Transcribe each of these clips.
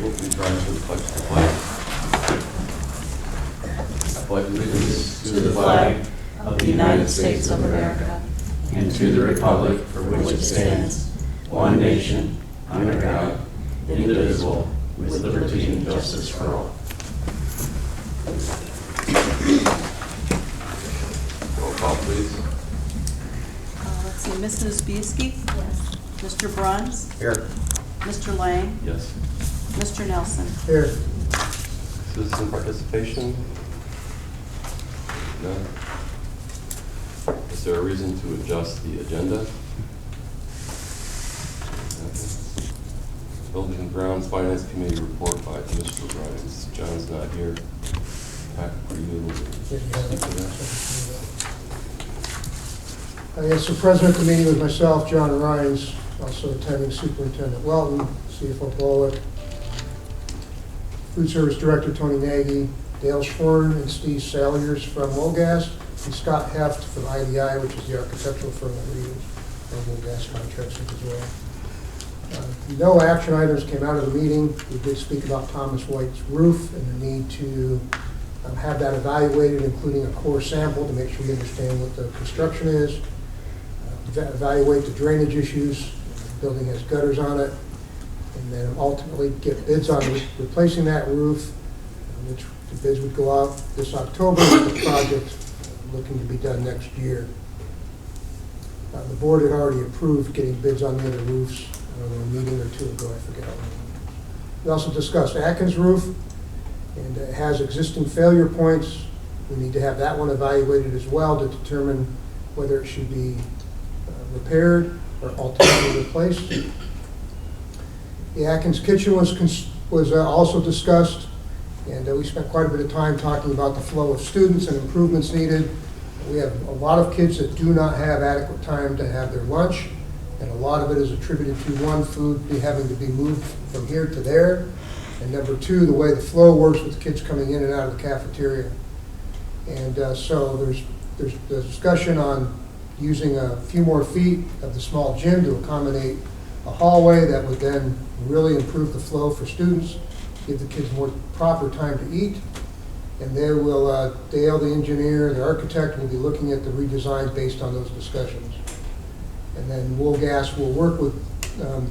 table, please rise for the pledge to the flag. I pledge allegiance to the flag of the United States of America and to the republic for which it stands, one nation, under God, indivisible, with liberty and justice for all. Roll call, please. Let's see, Mrs. Bieski? Yes. Mr. Bruns? Here. Mr. Lang? Yes. Mr. Nelson? Here. Citizen participation? None. Is there a reason to adjust the agenda? Nothing. Buildings and Grounds Finance Committee report by Mr. Rhines. John's not here. Pat, are you able to speak to that? Yes, so President of the meeting with myself, John Rhines, also attending Superintendent Whelton, CFO Bullock, Food Service Director Tony Nagy, Dale Schworn and Steve Salyers from Wolgas, and Scott Heft from IDI, which is the architectural firm that we use, and Wolgas contracts as well. No action items came out of the meeting. We did speak about Thomas White's roof and the need to have that evaluated, including a core sample to make sure we understand what the construction is, evaluate the drainage issues. The building has gutters on it, and then ultimately get bids on replacing that roof, which the bids would go out this October, with the project looking to be done next year. The board had already approved getting bids on the other roofs, I don't know, a meeting or two ago, I forget. We also discussed Atkins roof, and it has existing failure points. We need to have that one evaluated as well to determine whether it should be repaired or ultimately replaced. The Atkins kitchen was also discussed, and we spent quite a bit of time talking about the flow of students and improvements needed. We have a lot of kids that do not have adequate time to have their lunch, and a lot of it is attributed to one, food having to be moved from here to there, and number two, the way the flow works with kids coming in and out of the cafeteria. And so there's the discussion on using a few more feet of the small gym to accommodate a hallway that would then really improve the flow for students, give the kids more proper time to eat. And they will, Dale, the engineer, the architect, will be looking at the redesign based on those discussions. And then Wolgas will work with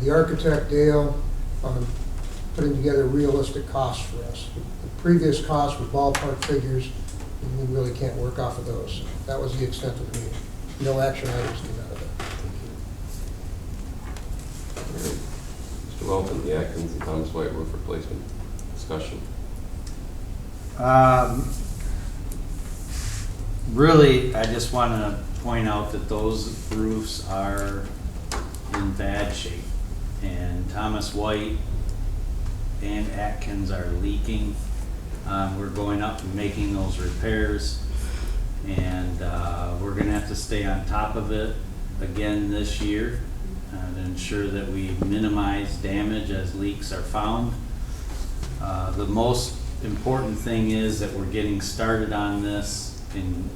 the architect, Dale, on putting together realistic costs for us. The previous costs were ballpark figures, and we really can't work off of those. That was the extent of the meeting. No action items came out of it. Mr. Whelton, the Atkins and Thomas White roof replacement discussion. Really, I just want to point out that those roofs are in bad shape, and Thomas White and Atkins are leaking. We're going up and making those repairs, and we're going to have to stay on top of it again this year to ensure that we minimize damage as leaks are found. The most important thing is that we're getting started on this, and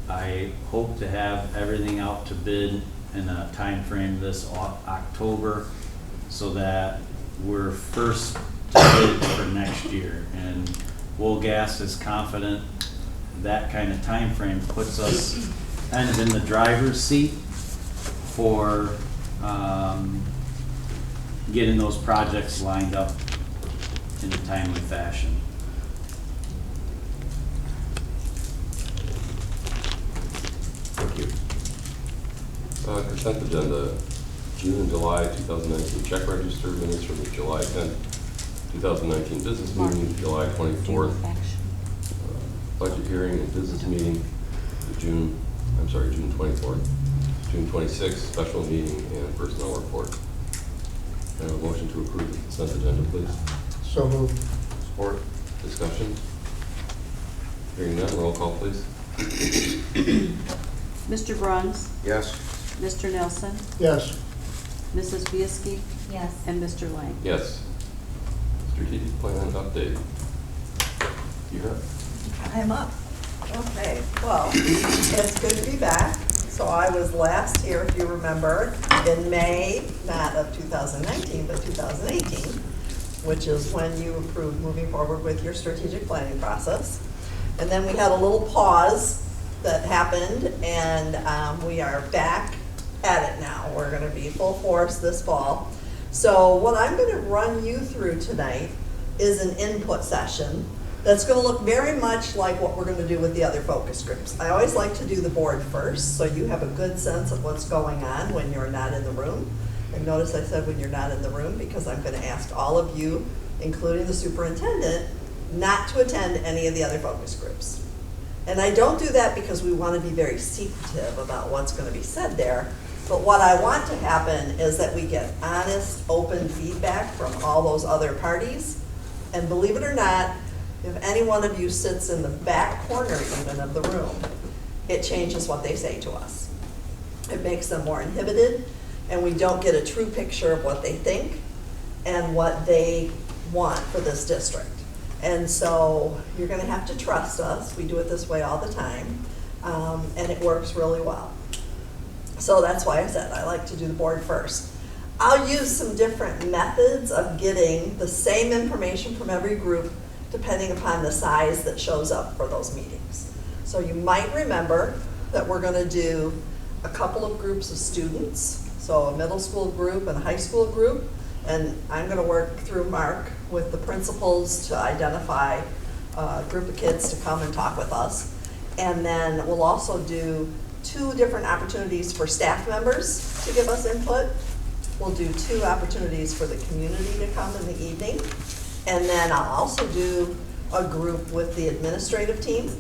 I hope to have everything out to bid in a time frame this October so that we're first to bid for next year. And Wolgas is confident that kind of time frame puts us kind of in the driver's seat for getting those projects lined up in a timely fashion. Thank you. Consent agenda, June and July 2019 check register, minutes from the July 10th, 2019 business meeting, July 24th, budget hearing and business meeting, June 24th, June 26th, special meeting, and personnel report. Can I have a motion to approve the consent agenda, please? So moved. Support. Discussion. Hearing none, roll call, please. Mr. Bruns? Yes. Mr. Nelson? Yes. Mrs. Bieski? Yes. And Mr. Lang? Yes. Strategic plan update. You're up. I'm up. Okay, well, it's good to be back. So I was last here, if you remember, in May, not of 2019, but 2018. which is when you approved moving forward with your strategic planning process. And then we had a little pause that happened, and we are back at it now. We're gonna be full force this fall. So what I'm gonna run you through tonight is an input session that's gonna look very much like what we're gonna do with the other focus groups. I always like to do the board first, so you have a good sense of what's going on when you're not in the room. And notice I said when you're not in the room, because I'm gonna ask all of you, including the superintendent, not to attend any of the other focus groups. And I don't do that because we want to be very secretive about what's going to be said there. But what I want to happen is that we get honest, open feedback from all those other parties. And believe it or not, if any one of you sits in the back corner even of the room, it changes what they say to us. It makes them more inhibited, and we don't get a true picture of what they think and what they want for this district. And so you're gonna have to trust us. We do it this way all the time, and it works really well. So that's why I said I like to do the board first. I'll use some different methods of getting the same information from every group depending upon the size that shows up for those meetings. So you might remember that we're gonna do a couple of groups of students, so a middle school group and a high school group, and I'm gonna work through Mark with the principals to identify a group of kids to come and talk with us. And then we'll also do 2 different opportunities for staff members to give us input. We'll do 2 opportunities for the community to come in the evening. And then I'll also do a group with the administrative team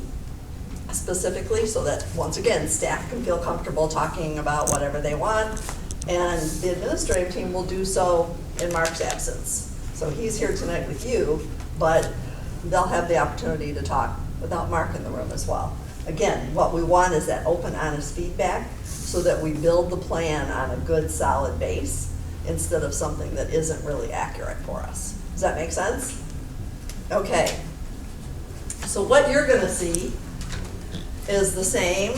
specifically, so that, once again, staff can feel comfortable talking about whatever they want. And the administrative team will do so in Mark's absence. So he's here tonight with you, but they'll have the opportunity to talk without Mark in the room as well. Again, what we want is that open, honest feedback so that we build the plan on a good, solid base instead of something that isn't really accurate for us. Does that make sense? Okay. So what you're gonna see is the same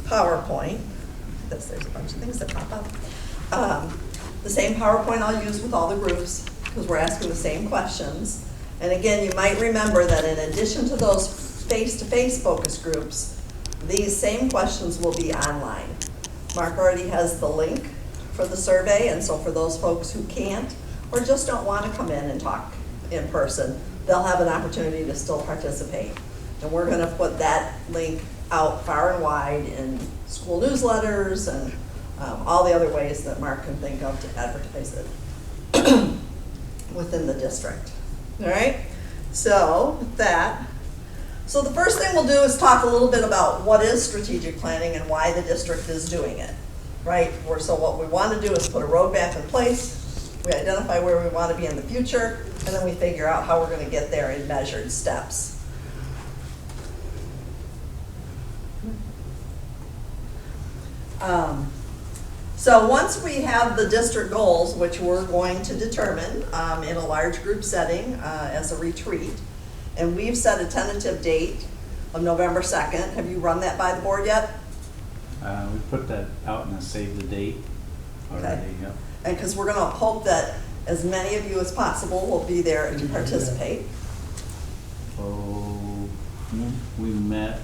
PowerPoint. There's a bunch of things that pop up. The same PowerPoint I'll use with all the groups because we're asking the same questions. And again, you might remember that in addition to those face-to-face focus groups, these same questions will be online. Mark already has the link for the survey, and so for those folks who can't or just don't want to come in and talk in person, they'll have an opportunity to still participate. And we're going to put that link out far and wide in school newsletters and all the other ways that Mark can think of to advertise it within the district. All right, so with that, so the first thing we'll do is talk a little bit about what is strategic planning and why the district is doing it, right? So what we want to do is put a roadmap in place, we identify where we want to be in the future, and then we figure out how we're going to get there in measured steps. So once we have the district goals, which we're going to determine in a large group setting as a retreat, and we've set a tentative date of November 2nd. Have you run that by the board yet? We put that out in a save the date already, Okay. yep. And because we're going to hope that as many of you as possible will be there to participate. So we met,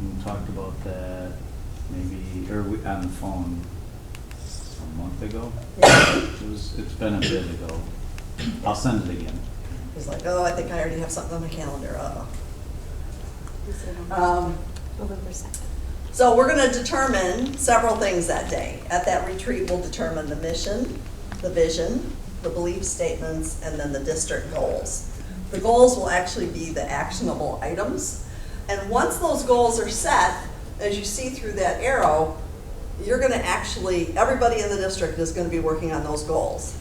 we talked about that maybe, on the phone a month ago. Yeah. It's been a bit ago. I'll send it again. He's like, oh, I think I already have something on my calendar. November 2nd. So we're going to determine several things that day. At that retreat, we'll determine the mission, the vision, the belief statements, and then the district goals. The goals will actually be the actionable items. And once those goals are set, as you see through that arrow, you're going to actually, everybody in the district is going to be working on those goals.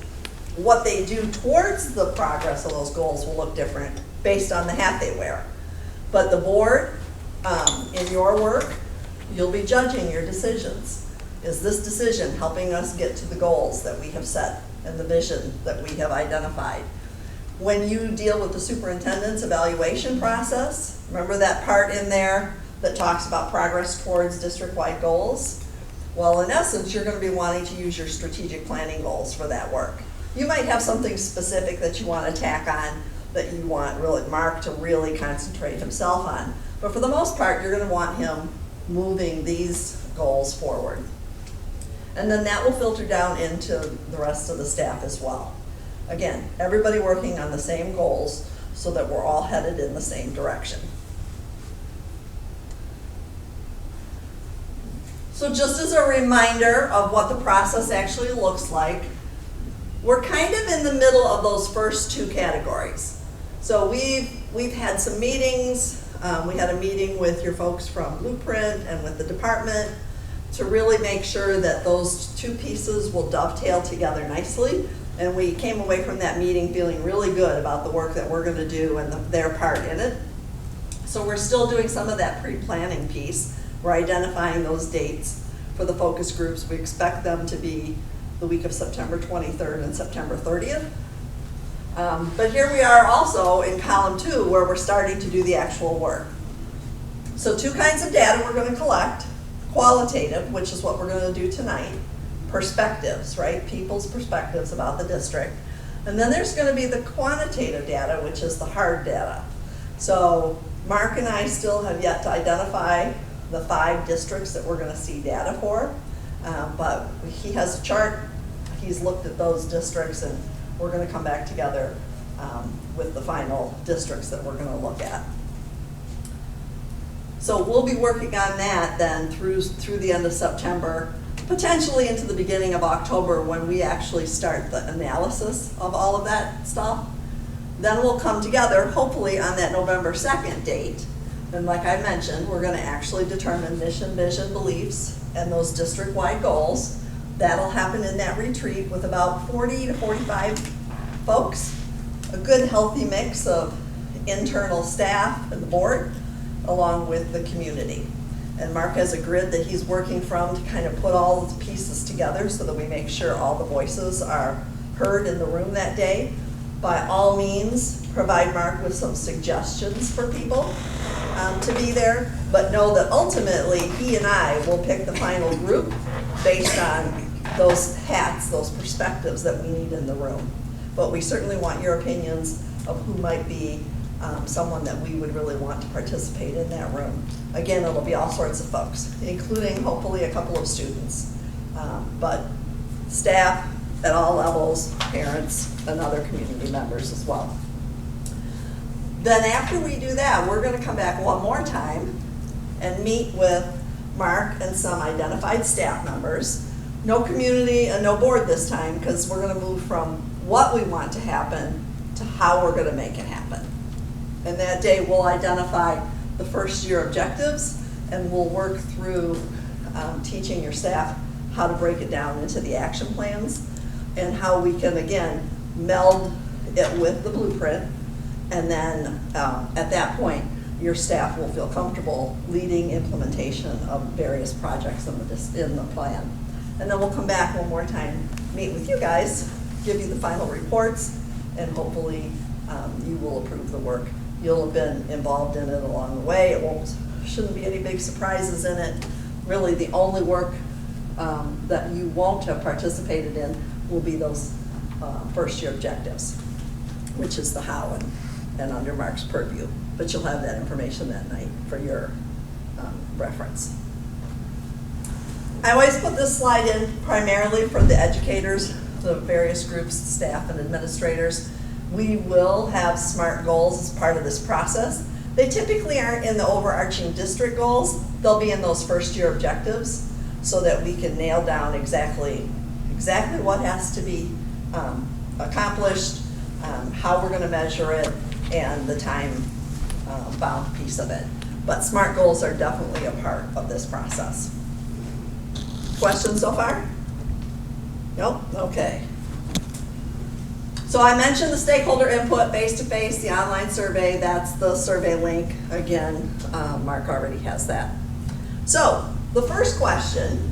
What they do towards the progress of those goals will look different based on the hat they wear. But the board, in your work, you'll be judging your decisions. Is this decision helping us get to the goals that we have set and the vision that we have identified? When you deal with the superintendent's evaluation process, remember that part in there that talks about progress towards district-wide goals? Well, in essence, you're going to be wanting to use your strategic planning goals for that work. You might have something specific that you want to tack on that you want really Mark to really concentrate himself on. But for the most part, you're going to want him moving these goals forward. And then that will filter down into the rest of the staff as well. Again, everybody working on the same goals so that we're all headed in the same direction. So just as a reminder of what the process actually looks like, we're kind of in the middle of those first two categories. So we've had some meetings. We had a meeting with your folks from Blueprint and with the department to really make sure that those two pieces will dovetail together nicely. And we came away from that meeting feeling really good about the work that we're going to do and their part in it. So we're still doing some of that pre-planning piece. We're identifying those dates for the focus groups. We expect them to be the week of September 23rd and September 30th. But here we are also in column 2 where we're starting to do the actual work. So 2 kinds of data we're going to collect. Qualitative, which is what we're going to do tonight. Perspectives, right? People's perspectives about the district. And then there's going to be the quantitative data, which is the hard data. So Mark and I still have yet to identify the 5 districts that we're going to see data for. But he has a chart. He's looked at those districts, and we're going to come back together with the final districts that we're going to look at. So we'll be working on that then through the end of September, potentially into the beginning of October when we actually start the analysis of all of that stuff. Then we'll come together, hopefully on that November 2nd date. And like I mentioned, we're going to actually determine mission, vision, beliefs, and those district-wide goals. That'll happen in that retreat with about 40 to 45 folks, a good healthy mix of internal staff and the board, along with the community. And Mark has a grid that he's working from to kind of put all the pieces together so that we make sure all the voices are heard in the room that day. By all means, provide Mark with some suggestions for people to be there, but know that ultimately he and I will pick the final group based on those hats, those perspectives that we need in the room. But we certainly want your opinions of who might be someone that we would really want to participate in that room. Again, it'll be all sorts of folks, including hopefully a couple of students, but staff at all levels, parents, and other community members as well. Then after we do that, we're going to come back one more time and meet with Mark and some identified staff members. No community and no board this time, because we're going to move from what we want to happen to how we're going to make it happen. And that day we'll identify the first year objectives, and we'll work through teaching your staff how to break it down into the action plans and how we can, again, meld it with the blueprint. And then at that point, your staff will feel comfortable leading implementation of various projects in the plan. And then we'll come back one more time, meet with you guys, give you the final reports, and hopefully you will approve the work. You'll have been involved in it along the way. It shouldn't be any big surprises in it. Really, the only work that you won't have participated in will be those first year objectives, which is the how and under Mark's purview. But you'll have that information that night for your reference. I always put this slide in primarily for the educators, the various groups, staff, and administrators. We will have SMART goals as part of this process. They typically aren't in the overarching district goals. They'll be in those first year objectives so that we can nail down exactly what has to be accomplished, how we're going to measure it, and the time bound piece of it. But SMART goals are definitely a part of this process. Questions so far? Nope? Okay. So I mentioned the stakeholder input, face-to-face, the online survey. That's the survey link. Again, Mark already has that. So the first question,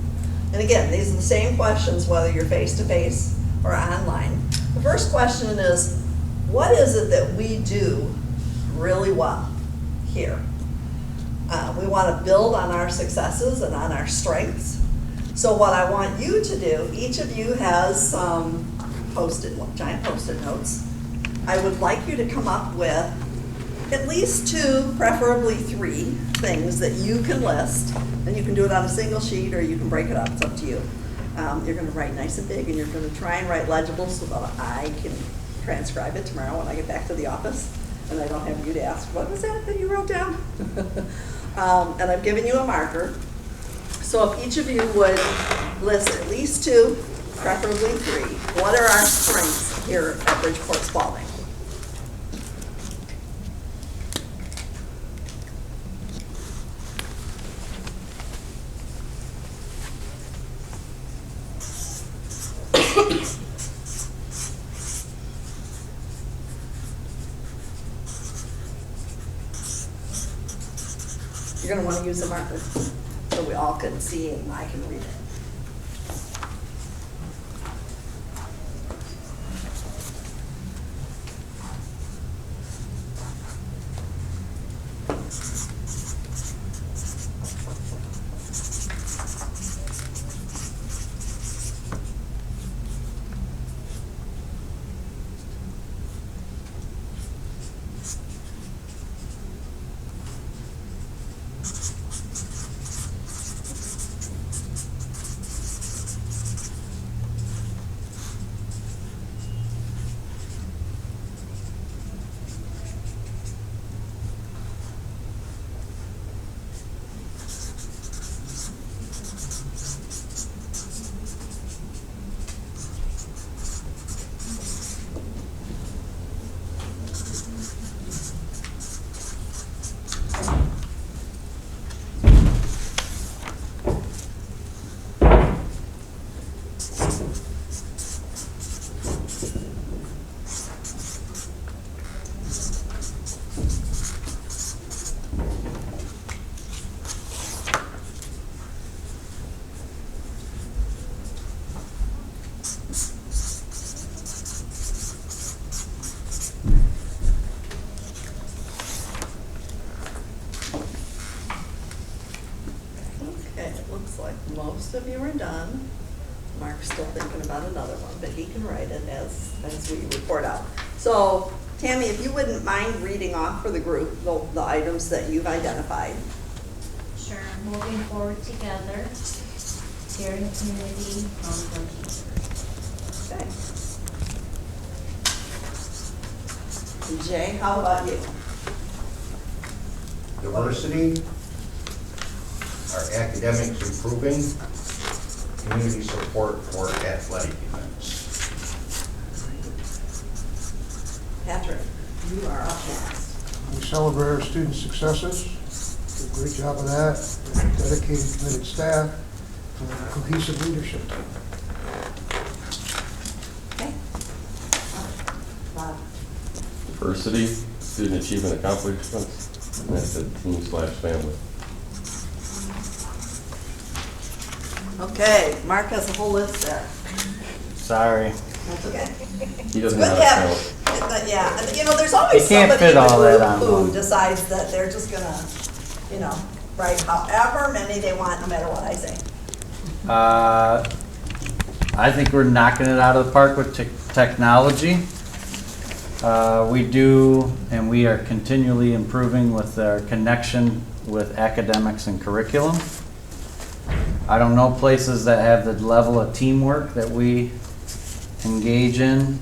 and again, these are the same questions whether you're face-to-face or online. The first question is, what is it that we do really well here? We want to build on our successes and on our strengths. So what I want you to do, each of you has some giant Post-it notes. I would like you to come up with at least 2, preferably 3 things that you can list, and you can do it on a single sheet or you can break it up, it's up to you. You're gonna write nice and big and you're gonna try and write legible so that I can transcribe it tomorrow when I get back to the office and I don't have you to ask, what was that you wrote down? And I've given you a marker. So if each of you would list at least 2, preferably 3, what are our strengths here at Bridgeport Spaulding? You're going to want to use a marker so we all can see and I can read it. Most of you are done. Mark's still thinking about another one, but he can write it as we report out. So, Tammy, if you wouldn't mind reading off for the group the items that you've identified. Sure. Moving forward together, sharing the community, Okay. And Jay, how about you? Diversity, our academics improving, community support for athletic events. Patrick, you are up next. We celebrate our student successes, do a great job of that, dedicated, committed staff, and cohesive leadership team. Okay. Bob. Diversity, student achievement accomplishments, and that's the team/family. Okay, Mark has a whole list there. Sorry. That's okay. He doesn't Good have to a have, count. yeah, and you know, there's always You can't somebody in fit the all that group on who one. decides that they're just gonna, you know, write however many they want, no matter what I say. I think we're knocking it out of the park with technology. We do, and we are continually improving with our connection with academics and curriculum. I don't know places that have the level of teamwork that we engage in,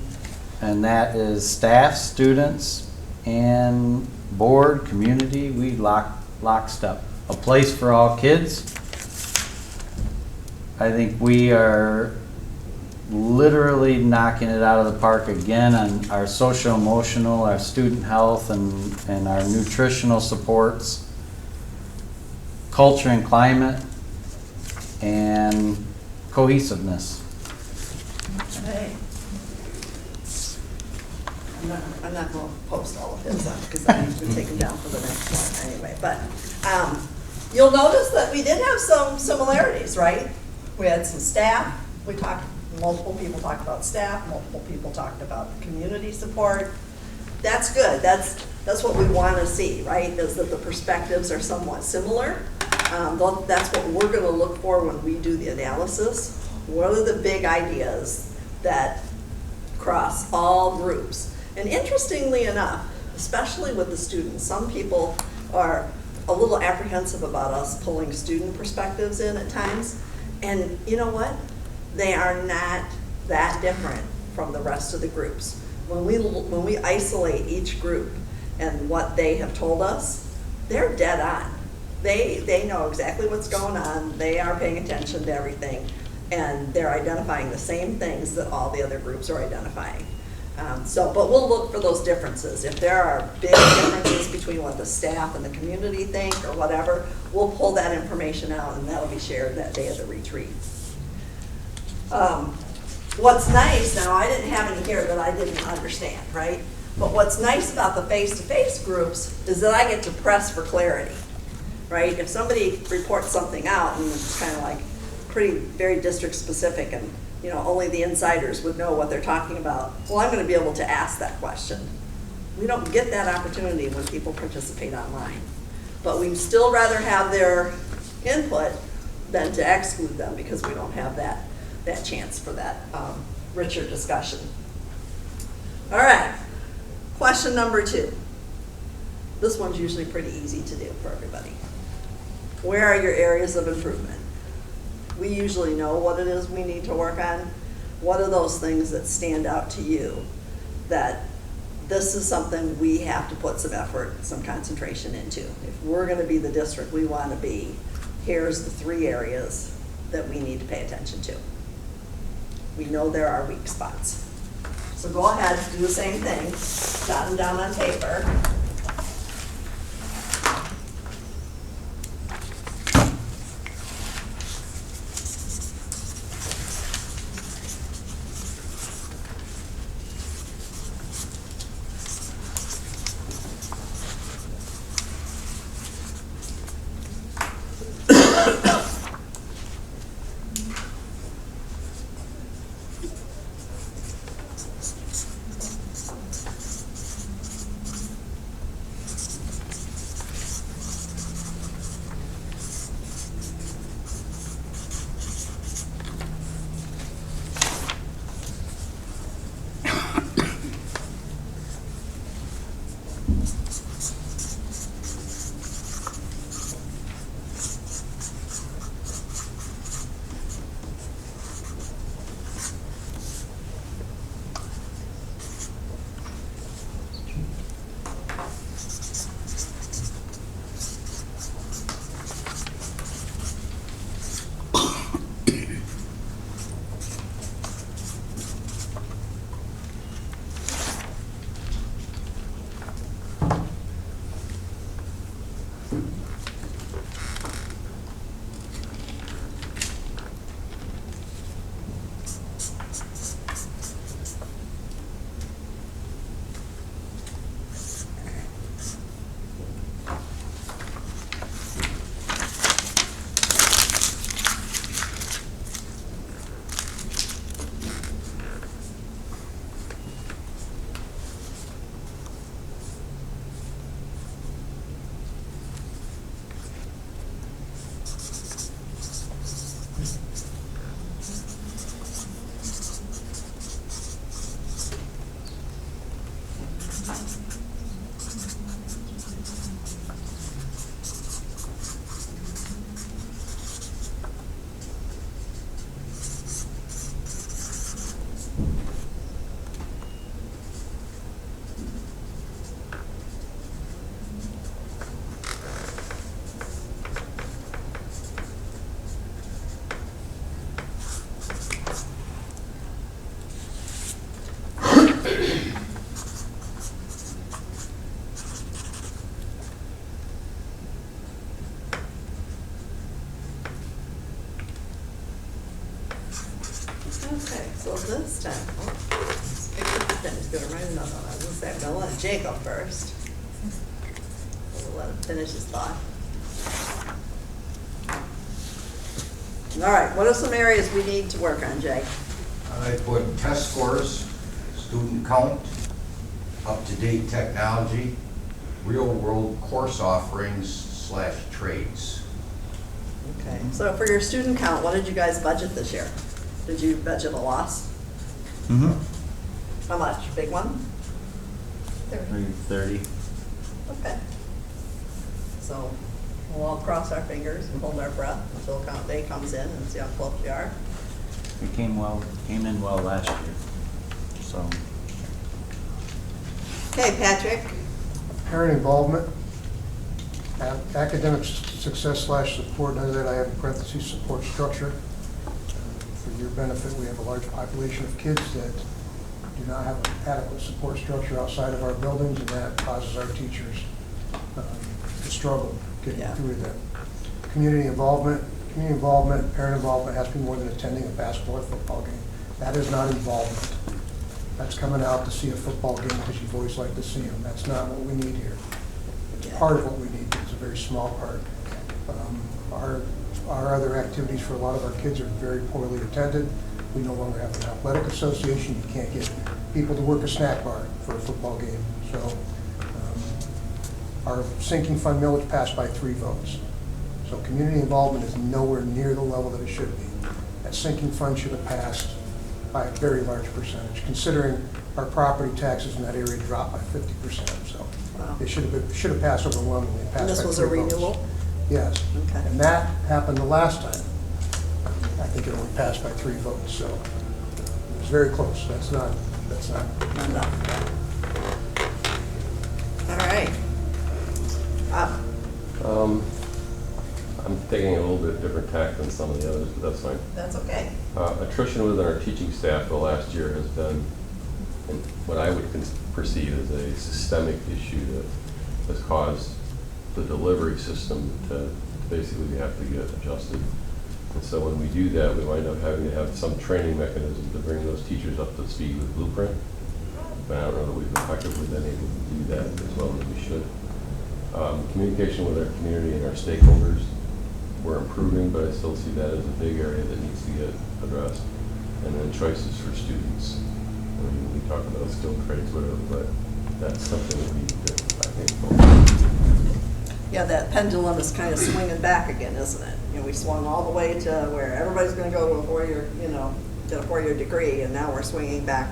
and that is staff, students, and board, community. We lockstep. A place for all kids. I think we are literally knocking it out of the park again on our social emotional, our student health, and our nutritional supports, culture and climate, and cohesiveness. Okay. I'm not gonna post all of his up, because I need to take them down for the next one anyway, but, you'll notice that we did have some similarities, right? We had some staff, multiple people talked about staff, multiple people talked about community support. That's good, that's what we wanna see, right? Is that the perspectives are somewhat similar. That's what we're gonna look for when we do the analysis. What are the big ideas that across all groups. And interestingly enough, especially with the students, some people are a little apprehensive about us pulling student perspectives in at times. And you know what? They are not that different from the rest of the groups. When we isolate each group and what they have told us, they're dead on. They know exactly what's going on. They are paying attention to everything, and they're identifying the same things that all the other groups are identifying. But we'll look for those differences. If there are big differences between what the staff and the community think or whatever, we'll pull that information out, and that'll be shared that day of the retreat. What's nice, now I didn't have any here that I didn't understand, right? But what's nice about the face-to-face groups is that I get to press for clarity, right? If somebody reports something out and it's kind of like very district specific and only the insiders would know what they're talking about, well, I'm going to be able to ask that question. We don't get that opportunity when people participate online. But we'd still rather have their input than to exclude them because we don't have that chance for that richer discussion. All right, question number 2. This one's usually pretty easy to do for everybody. Where are your areas of improvement? We usually know what it is we need to work on. What are those things that stand out to you that this is something we have to put some effort, some concentration into? If we're going to be the district we want to be, here's the 3 areas that we need to pay attention to. We know there are weak spots. So go ahead, do the same thing, jot them down on paper. Okay, so this time, let's pick up the pen. He's gonna write another one. I was gonna say, I'm gonna let Jake go first. We'll let him finish his thought. All right, what are some areas we need to work on, Jake? I put test scores, student count, up-to-date technology, real-world course offerings / trades. Okay, so for your student count, what did you guys budget this year? Did you budget a loss? Mm-hmm. How much? Big one? Maybe 30. Okay. So we'll all cross our fingers and hold our breath until count day comes in and see how close you are. We came in well last year, so. Okay, Patrick? Parent involvement, academic success / support, under that I have in parentheses support structure. For your benefit, we have a large population of kids that do not have an adequate support structure outside of our buildings, and that causes our teachers to struggle getting Yeah. through that. Community involvement, parent involvement has to be more than attending a basketball or football game. That is not involvement. That's coming out to see a football game because you've always liked to see them. That's not what we need here. It's part of what we need, but it's a very small part. Our other activities for a lot of our kids are very poorly attended. We no longer have an athletic association. You can't get people to work a snack bar for a football game. So our sinking fund millage passed by 3 votes. So community involvement is nowhere near the level that it should be. That sinking fund should have passed by a very large percentage, considering our property taxes in that area dropped by 50%. So Wow. it should have passed overwhelmingly. It passed And this by was a 3 votes. renewal? Yes. Okay. And that happened the last time. I think it only passed by 3 votes, so it was very close. That's not. Not enough. All right. I'm taking a little bit different tack than some of the others, but that's fine. That's okay. Attrition within our teaching staff for the last year has been what I would perceive as a systemic issue that has caused the delivery system to basically have to get adjusted. And so when we do that, we wind up having to have some training mechanism to bring those teachers up to speed with Blueprint. But I don't know that we've effectively been able to do that as well as we should. Communication with our community and our stakeholders, we're improving, but I still see that as a big area that needs to get addressed. And then choices for students. I mean, we talk about skilled trades, whatever, but that's something that we need to, I think, focus on. Yeah, that pendulum is kind of swinging back again, isn't it? You know, we swung all the way to where everybody's going to go to a 4-year, get a 4-year degree, and now we're swinging back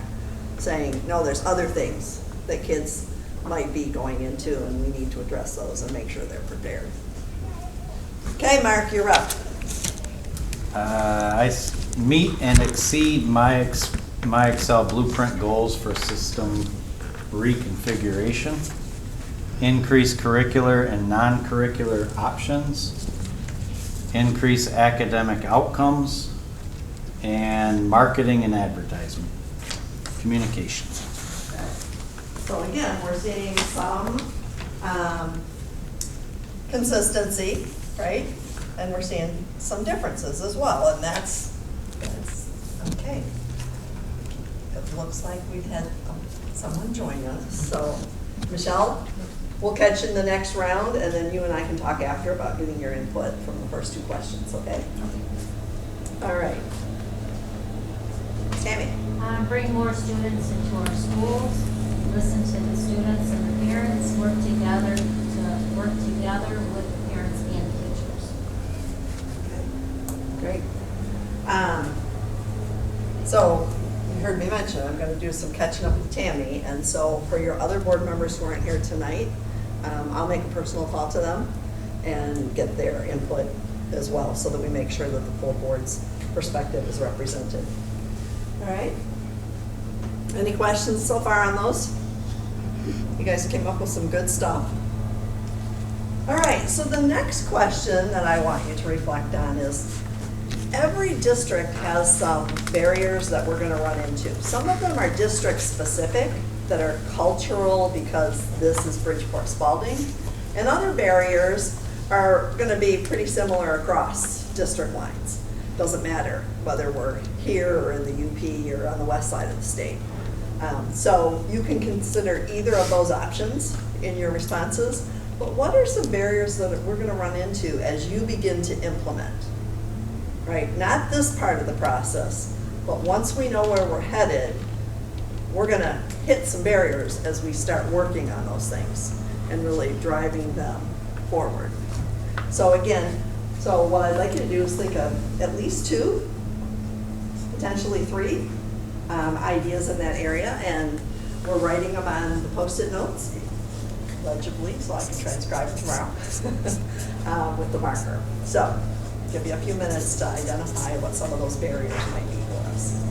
saying, no, there's other things that kids might be going into, and we need to address those and make sure they're prepared. Okay, Mark, you're up. Meet and exceed my Excel blueprint goals for system reconfiguration, increase curricular and non-curricular options, increase academic outcomes, and marketing and advertisement, communications. So again, we're seeing some consistency, right? And we're seeing some differences as well, and that's okay. It looks like we've had someone join us. So, Michelle, we'll catch you in the next round, and then you and I can talk after about getting your input from the first 2 questions, okay? All right. Tammy. Bring more students into our schools, listen to the students and the parents, work together with the parents and teachers. Great. So you heard me mention I'm going to do some catching up with Tammy, and so for your other board members who aren't here tonight, I'll make a personal call to them and get their input as well, so that we make sure that the full board's perspective is represented. All right. Any questions so far on those? You guys came up with some good stuff. All right, so the next question that I want you to reflect on is, every district has some barriers that we're going to run into. Some of them are district specific that are cultural because this is Bridgeport Spaulding, and other barriers are going to be pretty similar across district lines. Doesn't matter whether we're here or in the UP or on the west side of the state. So you can consider either of those options in your responses, but what are some barriers that we're going to run into as you begin to implement? Right, not this part of the process, but once we know where we're headed, we're going to hit some barriers as we start working on those things and really driving them forward. So again, what I'd like you to do is think of at least 2, potentially 3, ideas in that area, and we're writing them on the Post-it notes legibly, so I can transcribe them tomorrow with the marker. So, give you a few minutes to identify what some of those barriers might be for us.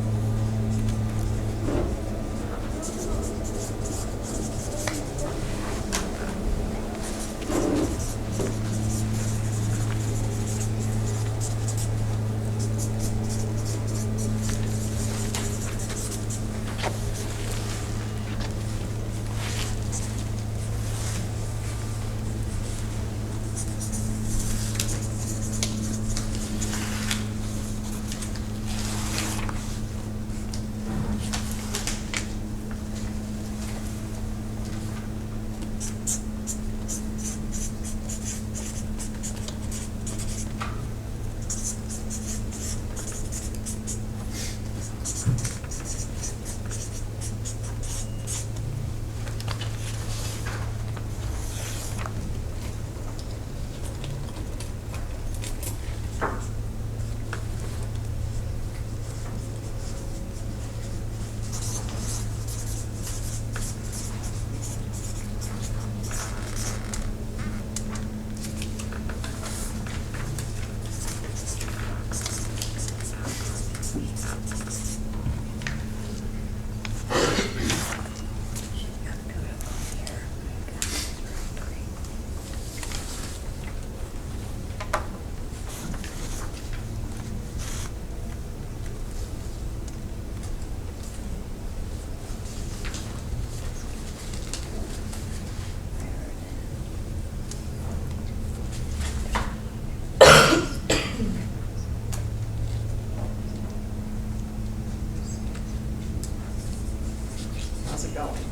How's it going?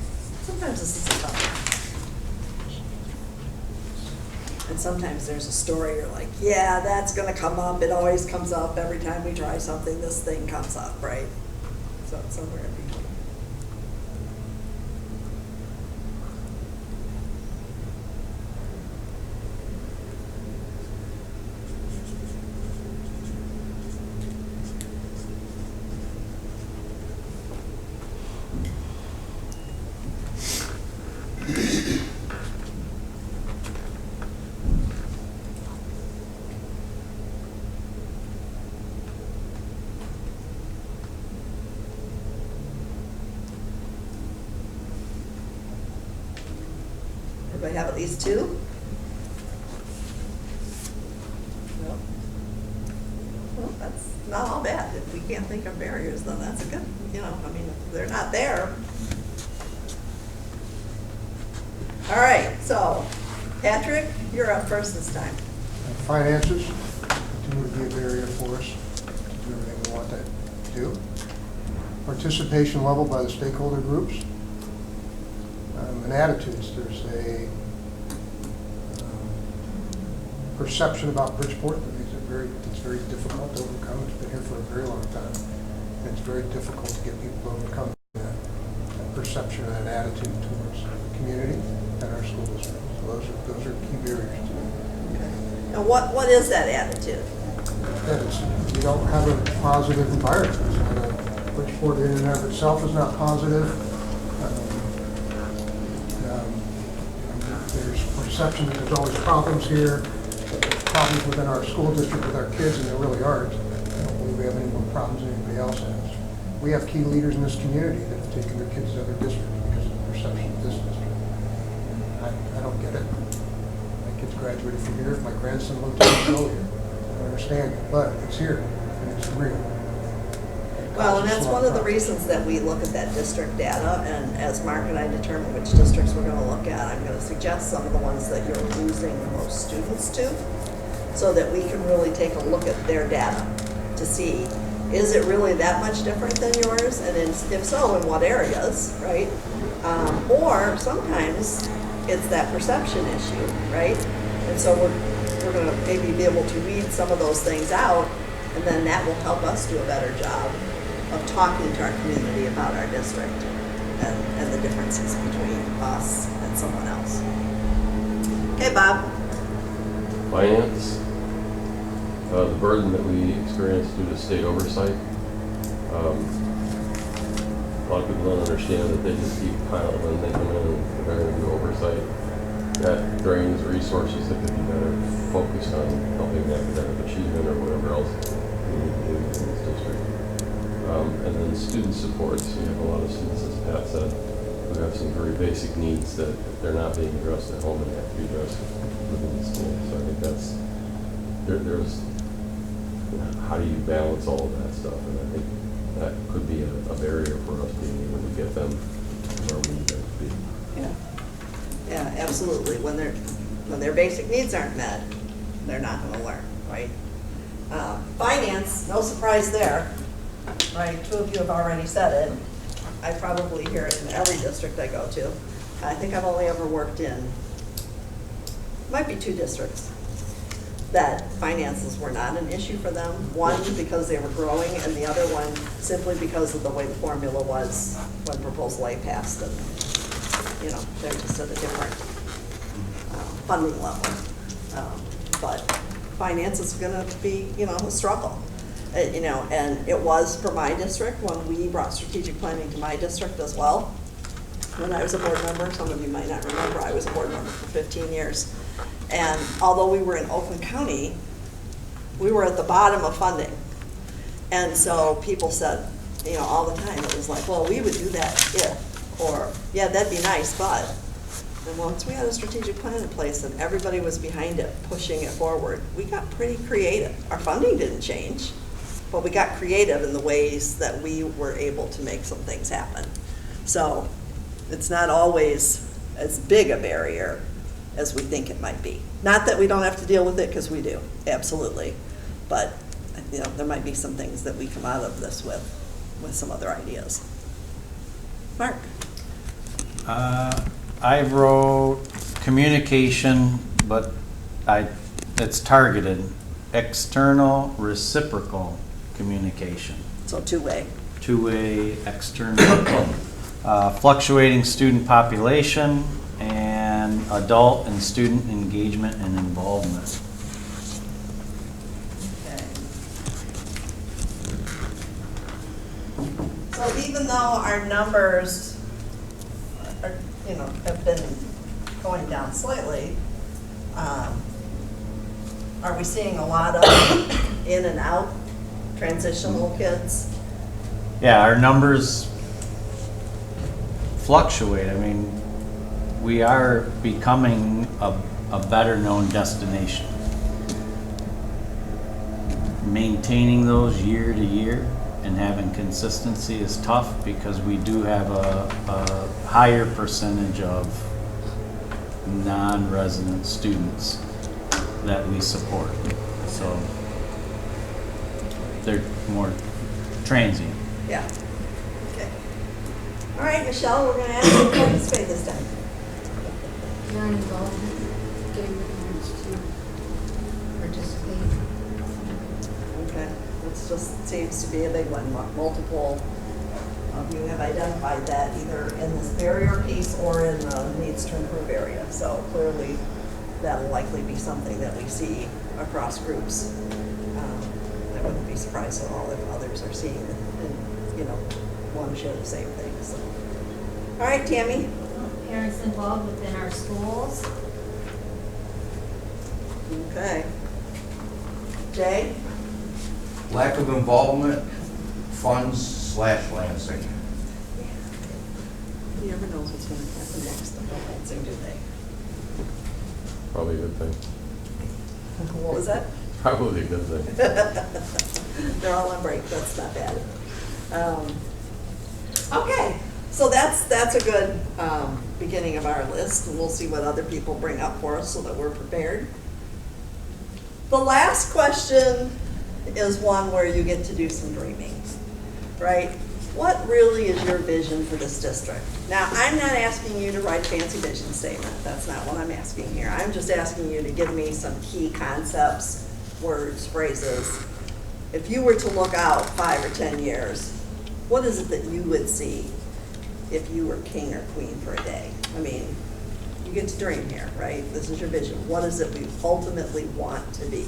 Sometimes this is tough. And sometimes there's a story you're like, yeah, that's gonna come up. It always comes up every time we try something, this thing comes up, right? So it's somewhere in between. Everybody have at least two? Nope. Well, that's not all bad. If we can't think of barriers, then that's a good, I mean, if they're not there. All right, so Patrick, you're up first this time. Finances continue to be a barrier for us. Do everything we want that to do. Participation level by the stakeholder groups. And attitudes. There's a perception about Bridgeport that makes it's very difficult to overcome. It's been here for a very long time. And it's very difficult to get people to overcome that perception and that attitude towards the community and our school district. So those are key barriers to it. Okay. And what is that attitude? That you don't have a positive environment. Bridgeport in and of itself is not positive. There's perception that there's always problems here, problems within our school district with our kids, and there really aren't. I don't believe we have any more problems than anybody else has. We have key leaders in this community that have taken their kids to other districts because of the perception of this district. I don't get it. My kids graduated from here. If my grandson lived here, he'd go here. I understand it, but it's here, and it's real. Well, and that's one of the reasons that we look at that district data, and as Mark and I determine which districts we're going to look at, I'm going to suggest some of the ones that you're losing the most students to, so that we can really take a look at their data to see, is it really that much different than yours, and if so, in what areas, right? Or sometimes it's that perception issue, right? And so we're going to maybe be able to weed some of those things out, and then that will help us do a better job of talking to our community about our district and the differences between us and someone else. Okay, Bob. Finance, the burden that we experience due to state oversight. lot of people don't understand that they just keep piling when they come in and they're going to do oversight. That drains resources that could be better focused on helping academic achievement or whatever else we need to do in this district. And then student supports. We have a lot of students, as Pat said, who have some very basic needs that if they're not being addressed at home and have to be addressed within the school. So I think that's, there's, how do you balance all of that stuff? And I think that could be a barrier for us being able to get them where we need them to be. Yeah, yeah, absolutely. When their basic needs aren't met, they're not gonna learn, right? Finance, no surprise there, right? Two of you have already said it. I probably hear it in every district I go to. I think I've only ever worked in, might be 2 districts, that finances were not an issue for them. One, because they were growing, and the other one simply because of the way the formula was when Proposal A passed. And, you know, they're just at a different funding level. But finance is gonna be, you know, a struggle. You know, and it was for my district when we brought strategic planning to my district as well. When I was a board member, some of you might not remember, I was a board member for 15 years. And although we were in Oakland County, we were at the bottom of funding. And so people said, you know, all the time, it was like, well, we would do that if, or, yeah, that'd be nice, but. And once we had a strategic plan in place and everybody was behind it, pushing it forward, we got pretty creative. Our funding didn't change, but we got creative in the ways that we were able to make some things happen. So it's not always as big a barrier as we think it might be. Not that we don't have to deal with it, because we do, absolutely. But, you know, there might be some things that we come out of this with some other ideas. Mark? I wrote communication, but it's targeted, external reciprocal communication. So two-way. Two-way external, fluctuating student population, and adult and student engagement and involvement. Okay. So even though our numbers are, you know, have been going down slightly, are we seeing a lot of in and out transitional kids? Yeah, our numbers fluctuate. I mean, we are becoming a better known destination. Maintaining those year to year and having consistency is tough because we do have a higher percentage of non-resident students that we support. So they're more transient. Yeah. Okay. All right, Michelle, we're going to ask you to participate this time. Your involvement, getting the parents to participate. Okay, it just seems to be a big one. Multiple of you have identified that either in this barrier piece or in the needs to improve area. So clearly that'll likely be something that we see across groups. I wouldn't be surprised at all if others are seeing it and, you know, want to share the same thing. So. All right, Tammy. Parents involved within our schools. Okay. Jay? Lack of involvement, funds / Lansing. You never know what's going to happen next about Lansing, do they? Probably a good thing. What was that? Probably a good thing. They're all on break, that's not bad. Okay, so that's a good beginning of our list, and we'll see what other people bring up for us so that we're prepared. The last question is one where you get to do some dreaming, right? What really is your vision for this district? Now, I'm not asking you to write a fancy vision statement. That's not what I'm asking here. I'm just asking you to give me some key concepts, words, phrases. If you were to look out 5 or 10 years, what is it that you would see if you were king or queen for a day? I mean, you get to dream here, right? This is your vision. What is it we ultimately want to be?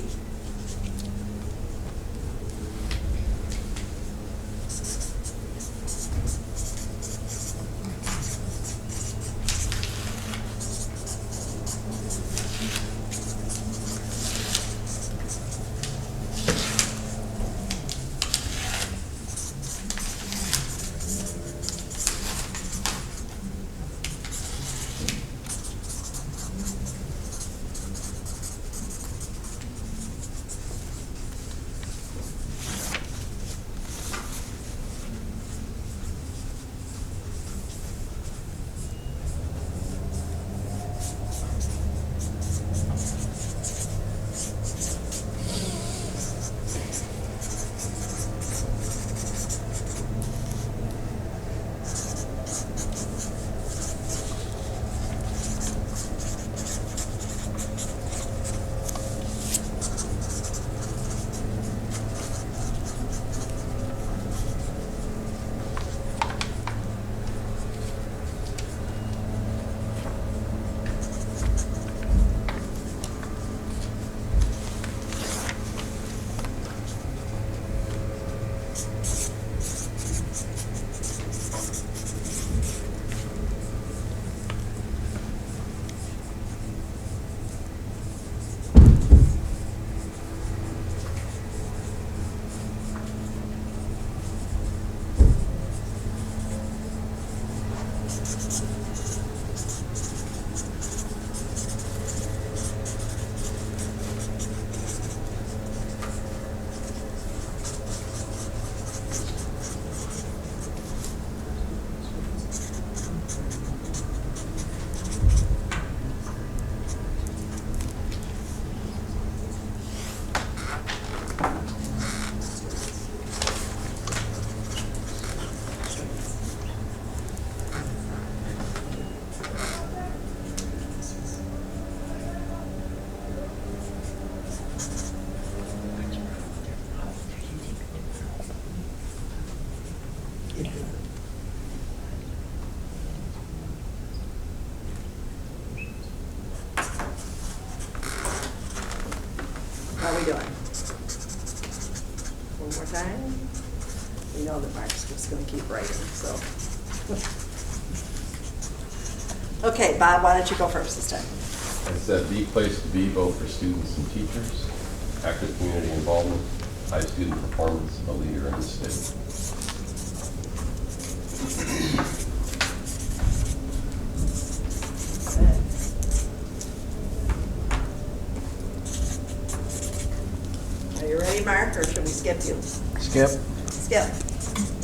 Okay. We know that Mark's just gonna keep writing, so. Okay, Bob, why don't you go first this time? I said the place to be both for students and teachers, active community involvement, high student performance, a leader in the state. Are you ready, Mark, or should we skip you? Skip. Skip.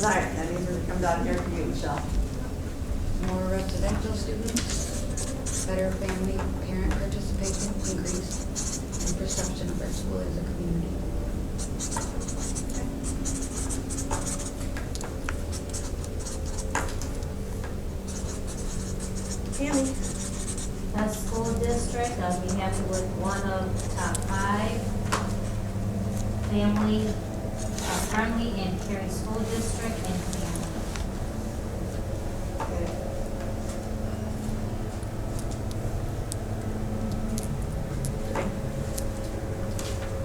All right, that means we're gonna come down here for you, Michelle. More residential students, better family, parent participation increase, and perception of our school as a community. Tammy? The school district, I'll be happy with one of the top 5. Family, friendly and caring school district and family. Okay.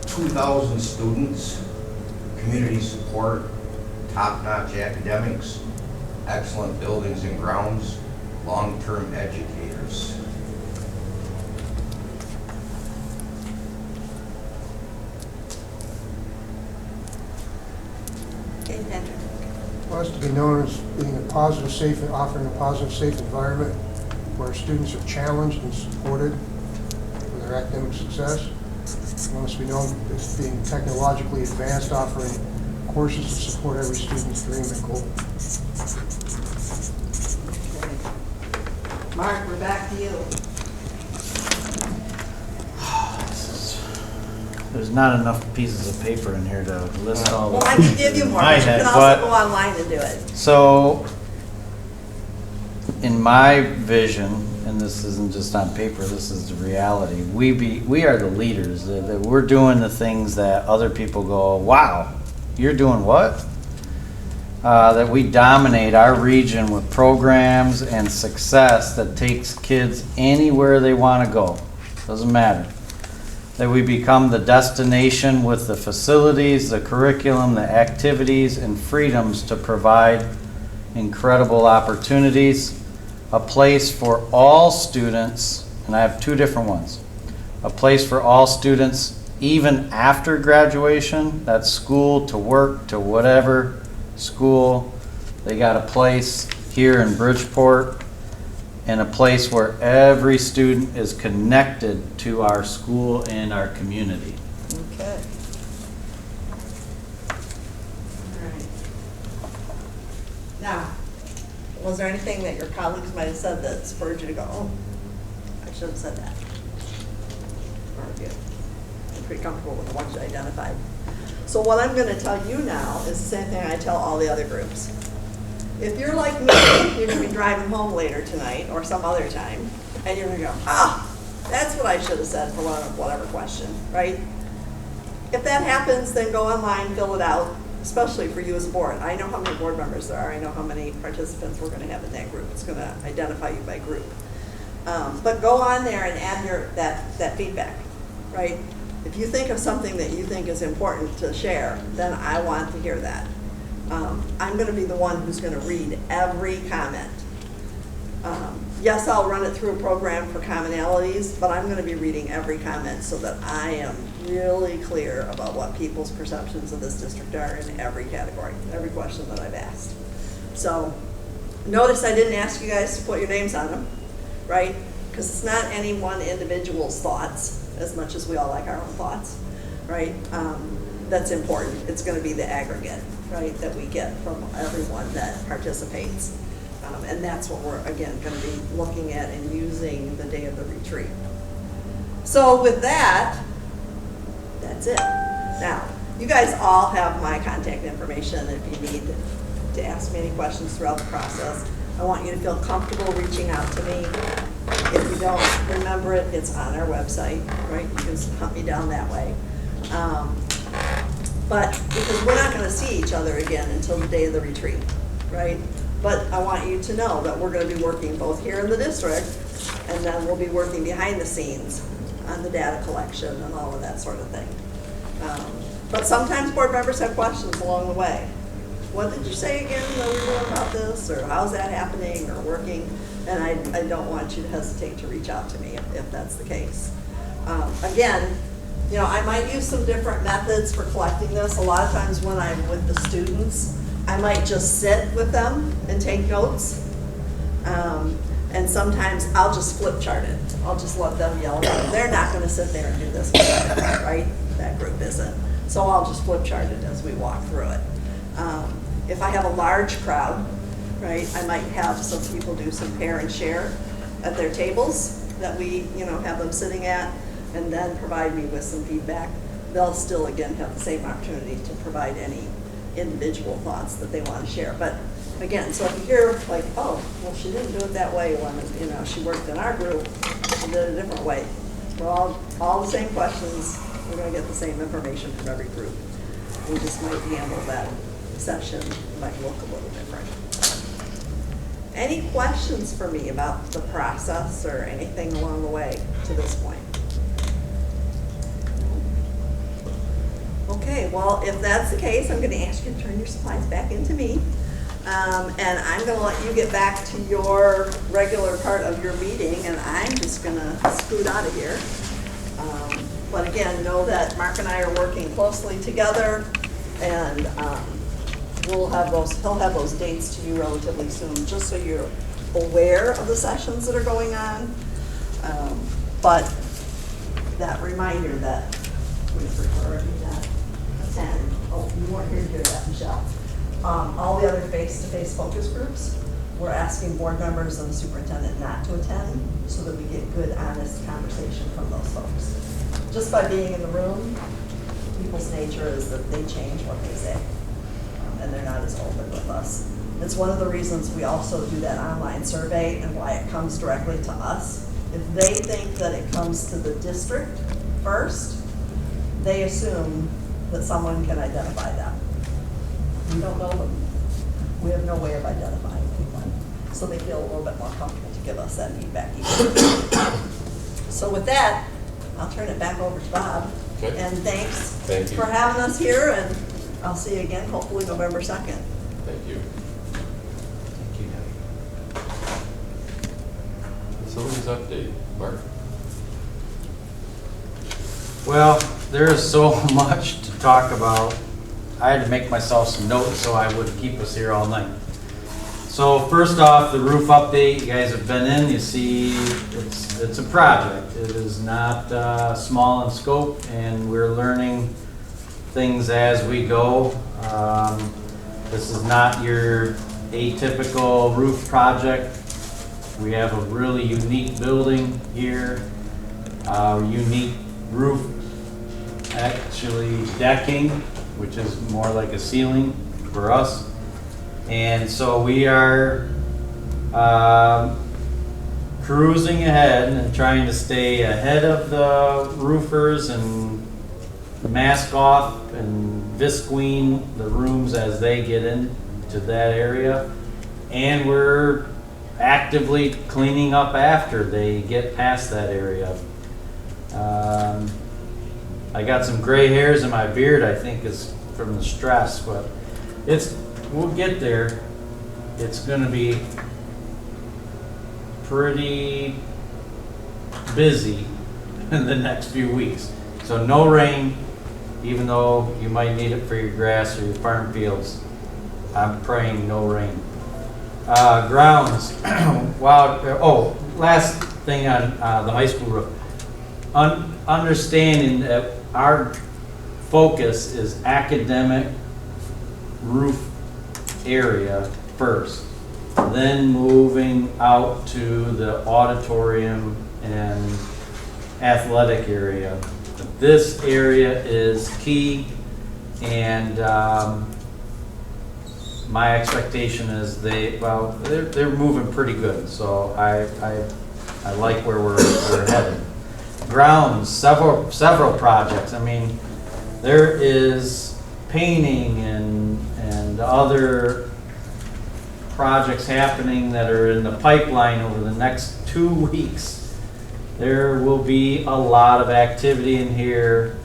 2,000 students, community support, top-notch academics, excellent buildings and grounds, long-term educators. Okay, Patrick. Well, it's to be known as being a positive, safe, offering a positive, safe environment where students are challenged and supported for their academic success. It wants to be known as being technologically advanced, offering courses to support every student's dream and goal. Okay. Mark, we're back to you. There's not enough pieces of paper in here to list all the Well, I can things give you in more, my but you head, can also but- go online and do it. So, in my vision, and this isn't just on paper, this is the reality, we are the leaders, that we're doing the things that other people go, wow, you're doing what? That we dominate our region with programs and success that takes kids anywhere they want to go, doesn't matter. That we become the destination with the facilities, the curriculum, the activities, and freedoms to provide incredible opportunities, a place for all students, and I have 2 different ones. A place for all students even after graduation, that's school to work to whatever school. They got a place here in Bridgeport, and a place where every student is connected to our school and our community. Okay. All right. Now, was there anything that your colleagues might have said that spurred you to go, oh, I should have said that? Or you, I'm pretty comfortable with the ones you identified. So what I'm gonna tell you now is the same thing I tell all the other groups. If you're like me, you're gonna be driving home later tonight or some other time, and you're gonna go, that's what I should have said for whatever question, right? If that happens, then go online, fill it out, especially for you as a board. I know how many board members there are. I know how many participants we're gonna have in that group. It's gonna identify you by group. But go on there and add that feedback, right? If you think of something that you think is important to share, then I want to hear that. I'm gonna be the one who's gonna read every comment. Yes, I'll run it through a program for commonalities, but I'm gonna be reading every comment so that I am really clear about what people's perceptions of this district are in every category, every question that I've asked. So notice I didn't ask you guys to put your names on them, right? Because it's not any one individual's thoughts, as much as we all like our own thoughts, right? That's important. It's gonna be the aggregate, right, that we get from everyone that participates. And that's what we're, again, gonna be looking at and using the day of the retreat. So with that, that's it. Now, you guys all have my contact information if you need to ask me any questions throughout the process. I want you to feel comfortable reaching out to me. If you don't remember it, it's on our website, right? You can hunt me down that way. But because we're not gonna see each other again until the day of the retreat, right? But I want you to know that we're gonna be working both here in the district, and then we'll be working behind the scenes on the data collection and all of that sort of thing. But sometimes board members have questions along the way. What did you say again that we're doing about this, or how's that happening or working? And I don't want you to hesitate to reach out to me if that's the case. Again, you know, I might use some different methods for collecting this. A lot of times when I'm with the students, I might just sit with them and take notes. And sometimes I'll just flip chart it. I'll just let them yell at it. They're not gonna sit there and do this, right? That group isn't. So I'll just flip chart it as we walk through it. If I have a large crowd, right, I might have some people do some pair and share at their tables that we, you know, have them sitting at, and then provide me with some feedback. They'll still, again, have the same opportunity to provide any individual thoughts that they want to share. But again, so if you hear like, oh, well, she didn't do it that way when, you know, she worked in our group, she did it a different way. We're all the same questions. We're going to get the same information from every group. We just might handle that session, might look a little different. Any questions for me about the process or anything along the way to this point? Okay, well, if that's the case, I'm going to ask you to turn your supplies back into me. And I'm going to let you get back to your regular part of your meeting, and I'm just going to scoot out of here. But again, know that Mark and I are working closely together, and he'll have those dates to you relatively soon, just so you're aware of the sessions that are going on. But that reminder that we prefer that attend. Oh, you weren't here to hear that, Michelle. All the other face-to-face focus groups, we're asking board members and the superintendent not to attend so that we get good, honest conversation from those folks. Just by being in the room, people's nature is that they change what they say, and they're not as open with us. It's one of the reasons we also do that online survey and why it comes directly to us. If they think that it comes to the district first, they assume that someone can identify them. We don't know them. We have no way of identifying anyone. So they feel a little bit more comfortable to give us that feedback. So with that, I'll turn it back over to Bob. Okay. And thanks Thank you. for having us here, and I'll see you again hopefully November 2nd. Thank you. Thank you, Debbie. Facilities update, Mark? Well, there is so much to talk about. I had to make myself some notes so I wouldn't keep us here all night. So first off, the roof update. You guys have been in. You see, it's a project. It is not small in scope, and we're learning things as we go. This is not your atypical roof project. We have a really unique building here, unique roof, actually decking, which is more like a ceiling for us. And so we are cruising ahead and trying to stay ahead of the roofers and mask off and visqueen the rooms as they get into that area. And we're actively cleaning up after they get past that area. I got some gray hairs in my beard, I think is from the stress, but we'll get there. It's gonna be pretty busy in the next few weeks. So no rain, even though you might need it for your grass or your farm fields. I'm praying no rain. Grounds, wow, oh, last thing on the high school roof. Understanding that our focus is academic roof area first, then moving out to the auditorium and athletic area. This area is key, and my expectation is they're moving pretty good. So I like where we're headed. Grounds, several projects. I mean, there is painting and other projects happening that are in the pipeline over the next 2 weeks. There will be a lot of activity in here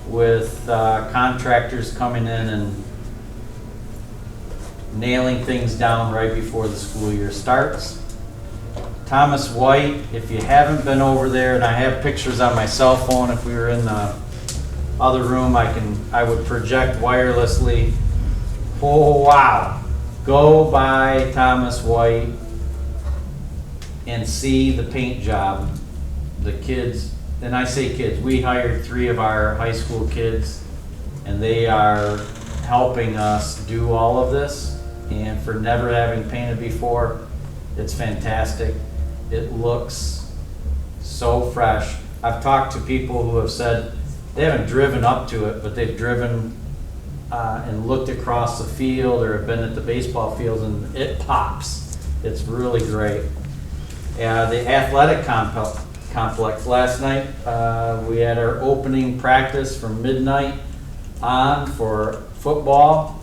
with contractors coming in and nailing things down right before the school year starts. Thomas White, if you haven't been over there, and I have pictures on my cell phone, if we were in the other room, I would project wirelessly. Oh wow, go by Thomas White and see the paint job. The kids, and I say kids, we hired 3 of our high school kids, and they are helping us do all of this. And for never having painted before, it's fantastic. It looks so fresh. I've talked to people who have said they haven't driven up to it, but they've driven and looked across the field or have been at the baseball field, and it pops. It's really great. The athletic complex last night, we had our opening practice from midnight on for football,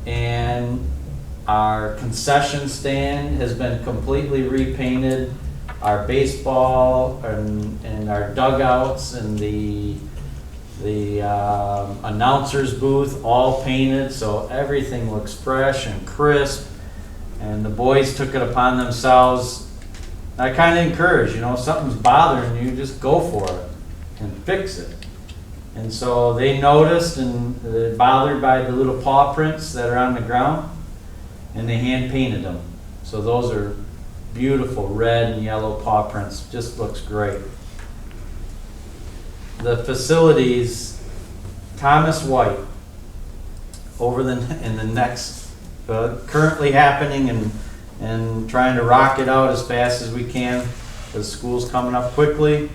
and our concession stand has been completely repainted. Our baseball and our dugouts and the announcer's booth all painted, so everything looks fresh and crisp. And the boys took it upon themselves. I kind of encourage, you know, if something's bothering you, just go for it and fix it. And so they noticed, and they're bothered by the little paw prints that are on the ground, and they hand painted them. So those are beautiful red and yellow paw prints. Just looks great. The facilities, Thomas White, in the next, currently happening and trying to rock it out as fast as we can. The school's coming up quickly.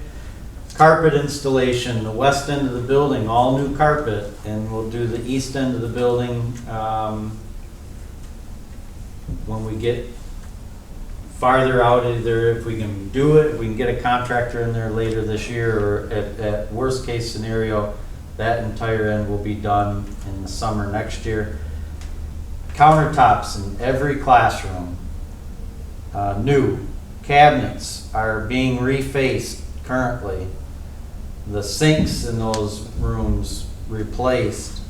Carpet installation, the west end of the building, all new carpet, and we'll do the east end of the building when we get farther out, either if we can do it, if we can get a contractor in there later this year, or at worst case scenario, that entire end will be done in the summer next year. Countertops in every classroom, new. Cabinets are being refaced currently. The sinks in those rooms replaced,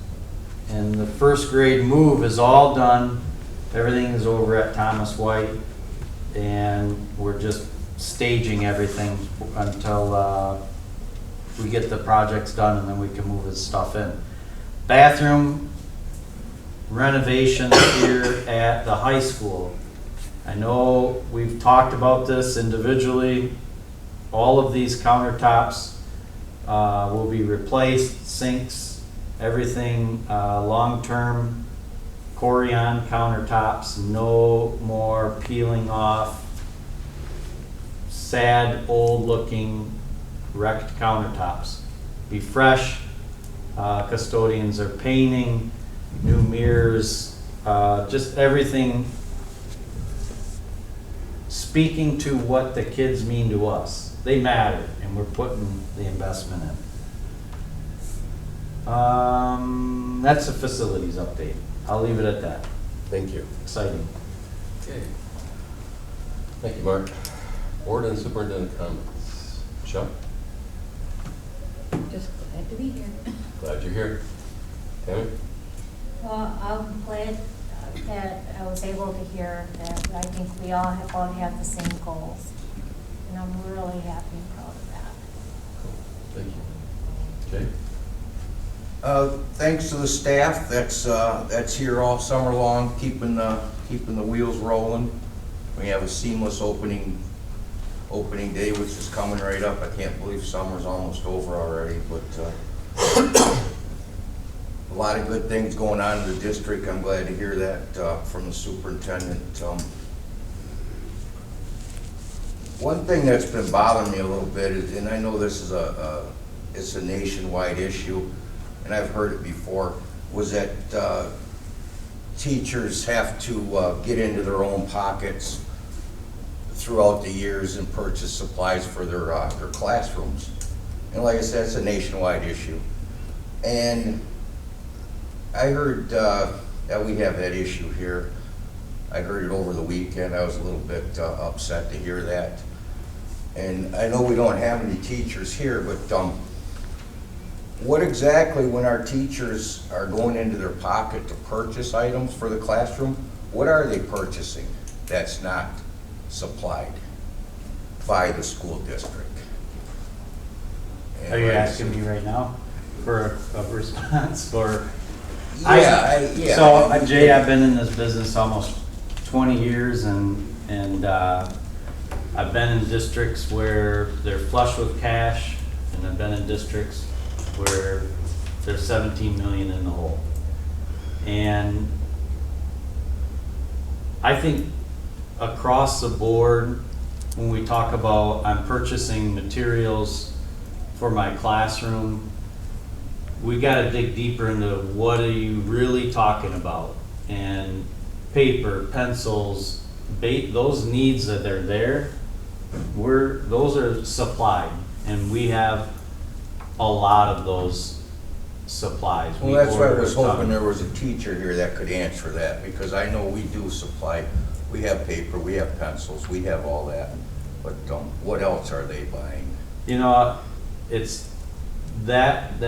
and the first grade move is all done. Everything is over at Thomas White, and we're just staging everything until we get the projects done, and then we can move his stuff in. Bathroom renovations here at the high school. I know we've talked about this individually. All of these countertops will be replaced, sinks, everything long-term. Corian countertops, no more peeling off, sad, old-looking, wrecked countertops. Be fresh. Custodians are painting, new mirrors, just everything speaking to what the kids mean to us. They matter, and we're putting the investment in. That's the facilities update. I'll leave it at that. Thank you. Exciting. Okay. Thank you, Mark. Board and Superintendent Comments. Chuck, Just glad to be here. glad you're here. Tammy? Well, I'm glad that I was able to hear that. I think we all have the same goals, and I'm really happy and proud of that. Cool. Thank you. Jay? Thanks to the staff that's here all summer long, keeping the wheels rolling. We have a seamless opening day, which is coming right up. I can't believe summer's almost over already, but a lot of good things going on in the district. I'm glad to hear that from the superintendent. One thing that's been bothering me a little bit is, and I know this is it's a nationwide issue, and I've heard it before, was that teachers have to get into their own pockets throughout the years and purchase supplies for their classrooms. And like I said, it's a nationwide issue. And I heard that we have that issue here. I heard it over the weekend. I was a little bit upset to hear that. And I know we don't have any teachers here, but What exactly, when our teachers are going into their pocket to purchase items for the classroom, what are they purchasing that's not supplied by the school district? And Are you like I asking said- me right now for a response, or? Yeah. So, Jay, I've been in this business almost 20 years, and I've been in districts where they're flush with cash, and I've been in districts where there's 17 million in the hole. And I think across the board, when we talk about I'm purchasing materials for my classroom, we got to dig deeper into what are you really talking about. And paper, pencils, those needs that are there, those are supplied, and we have a lot of those supplies. Well, that's why I was order a ton. hoping there was a teacher here that could answer that, because I know we do supply, we have paper, we have pencils, we have all that. But what else are they buying? You know, it's that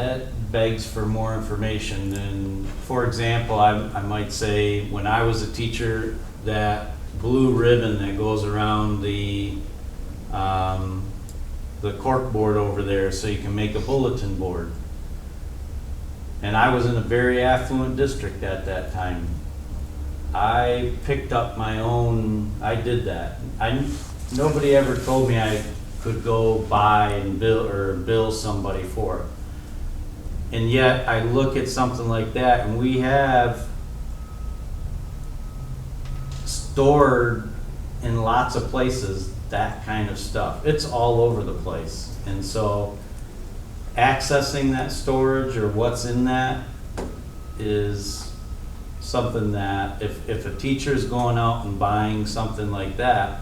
begs for more information. And for example, I might say when I was a teacher, that blue ribbon that goes around the cork board over there so you can make a bulletin board. And I was in a very affluent district at that time. I picked up my own, I did that. Nobody ever told me I could go buy and bill somebody for it. And yet I look at something like that, and we have stored in lots of places that kind of stuff. It's all over the place. And so accessing that storage or what's in that is something that if a teacher's going out and buying something like that,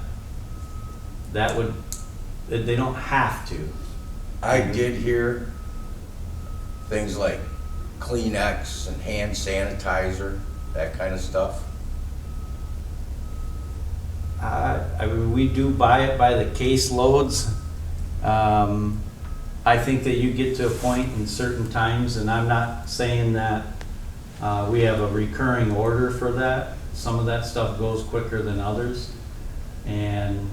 they don't have to. I did hear things like Kleenex and hand sanitizer, that kind of stuff. I mean, we do buy it by the case loads. I think that you get to a point in certain times, and I'm not saying that we have a recurring order for that. Some of that stuff goes quicker than others. And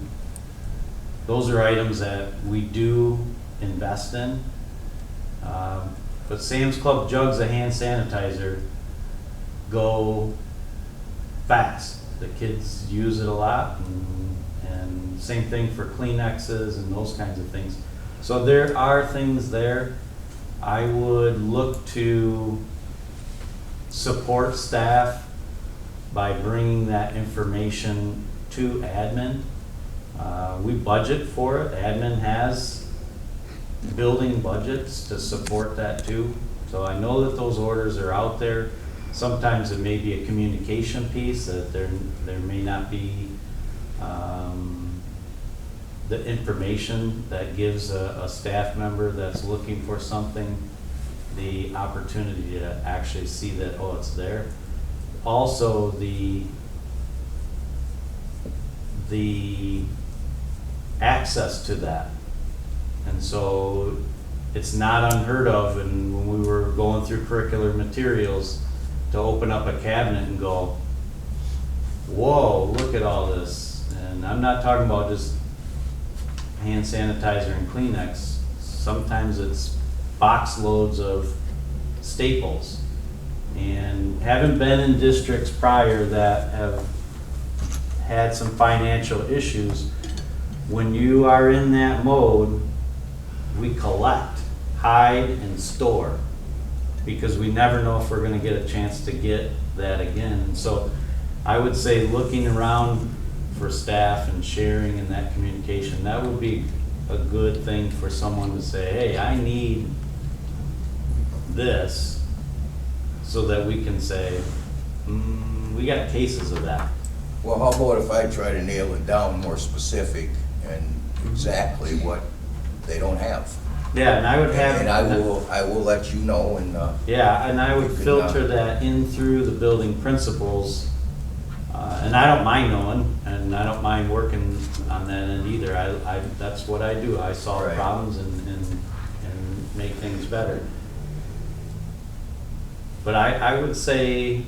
those are items that we do invest in. But Sam's Club jugs of hand sanitizer go fast. The kids use it a lot, and same thing for Kleenexes and those kinds of things. So there are things there. I would look to support staff by bringing that information to admin. We budget for it. Admin has building budgets to support that too. So I know that those orders are out there. Sometimes it may be a communication piece that there may not be the information that gives a staff member that's looking for something the opportunity to actually see that, oh, it's there. Also, the access to that. And so it's not unheard of, and when we were going through curricular materials, to open up a cabinet and go, whoa, look at all this. And I'm not talking about just hand sanitizer and Kleenex. Sometimes it's box loads of staples. And having been in districts prior that have had some financial issues, when you are in that mode, we collect, hide, and store, because we never know if we're going to get a chance to get that again. And so I would say looking around for staff and sharing in that communication, that would be a good thing for someone to say, hey, I need this, so that we can say, we got cases of that. Well, how about if I try to nail it down more specific and exactly what they don't have? Yeah, and I would have. And I will let you know, and Yeah, and I would you can, filter that in through the building principals. And I don't mind knowing, and I don't mind working on that end either. That's what I do. I solve Right. problems and make things better. But I would say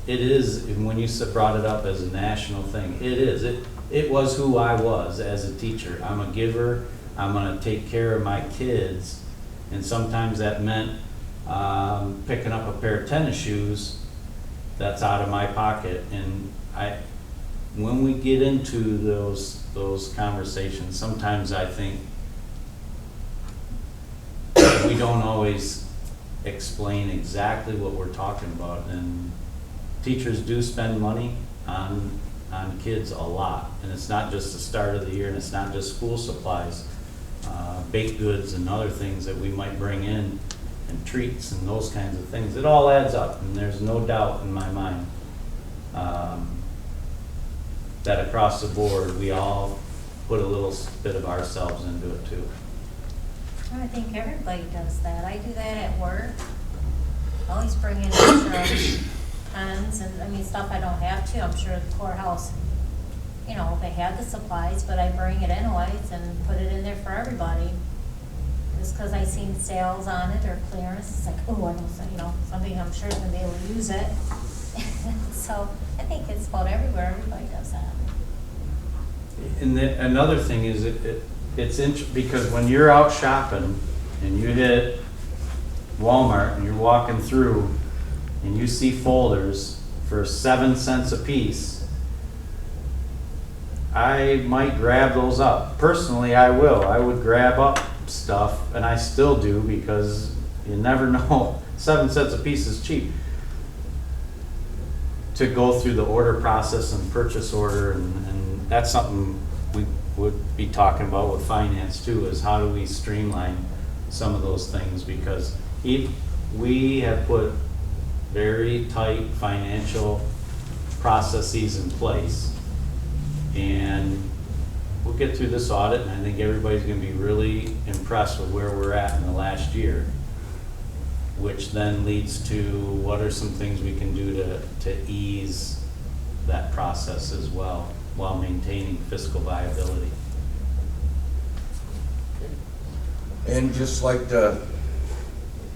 it is, and when you brought it up as a national thing, it is. It was who I was as a teacher. I'm a giver. I'm going to take care of my kids. And sometimes that meant picking up a pair of tennis shoes that's out of my pocket. And when we get into those conversations, sometimes I think we don't always explain exactly what we're talking about. And teachers do spend money on kids a lot. And it's not just the start of the year, and it's not just school supplies, baked goods and other things that we might bring in, and treats and those kinds of things. It all adds up, and there's no doubt in my mind that across the board, we all put a little bit of ourselves into it too. I think everybody does that. I do that at work. I always bring in extra pens and, I mean, stuff I don't have to. I'm sure the courthouse, you know, they have the supplies, but I bring it anyways and put it in there for everybody. Just because I seen sales on it or clearance, it's like, oh, I don't, you know, something I'm sure is going to be able to use it. So I think it's about everywhere. Everybody does that. And another thing is it's because when you're out shopping and you hit Walmart and you're walking through and you see folders for 7 cents a piece, I might grab those up. Personally, I will. I would grab up stuff, and I still do, because you never know. 7 cents a piece is cheap. To go through the order process and purchase order, and that's something we would be talking about with finance too, is how do we streamline some of those things, because we have put very tight financial processes in place, and we'll get through this audit, and I think everybody's going to be really impressed with where we're at in the last year, which then leads to what are some things we can do to ease that process as well, while maintaining fiscal viability. And just like to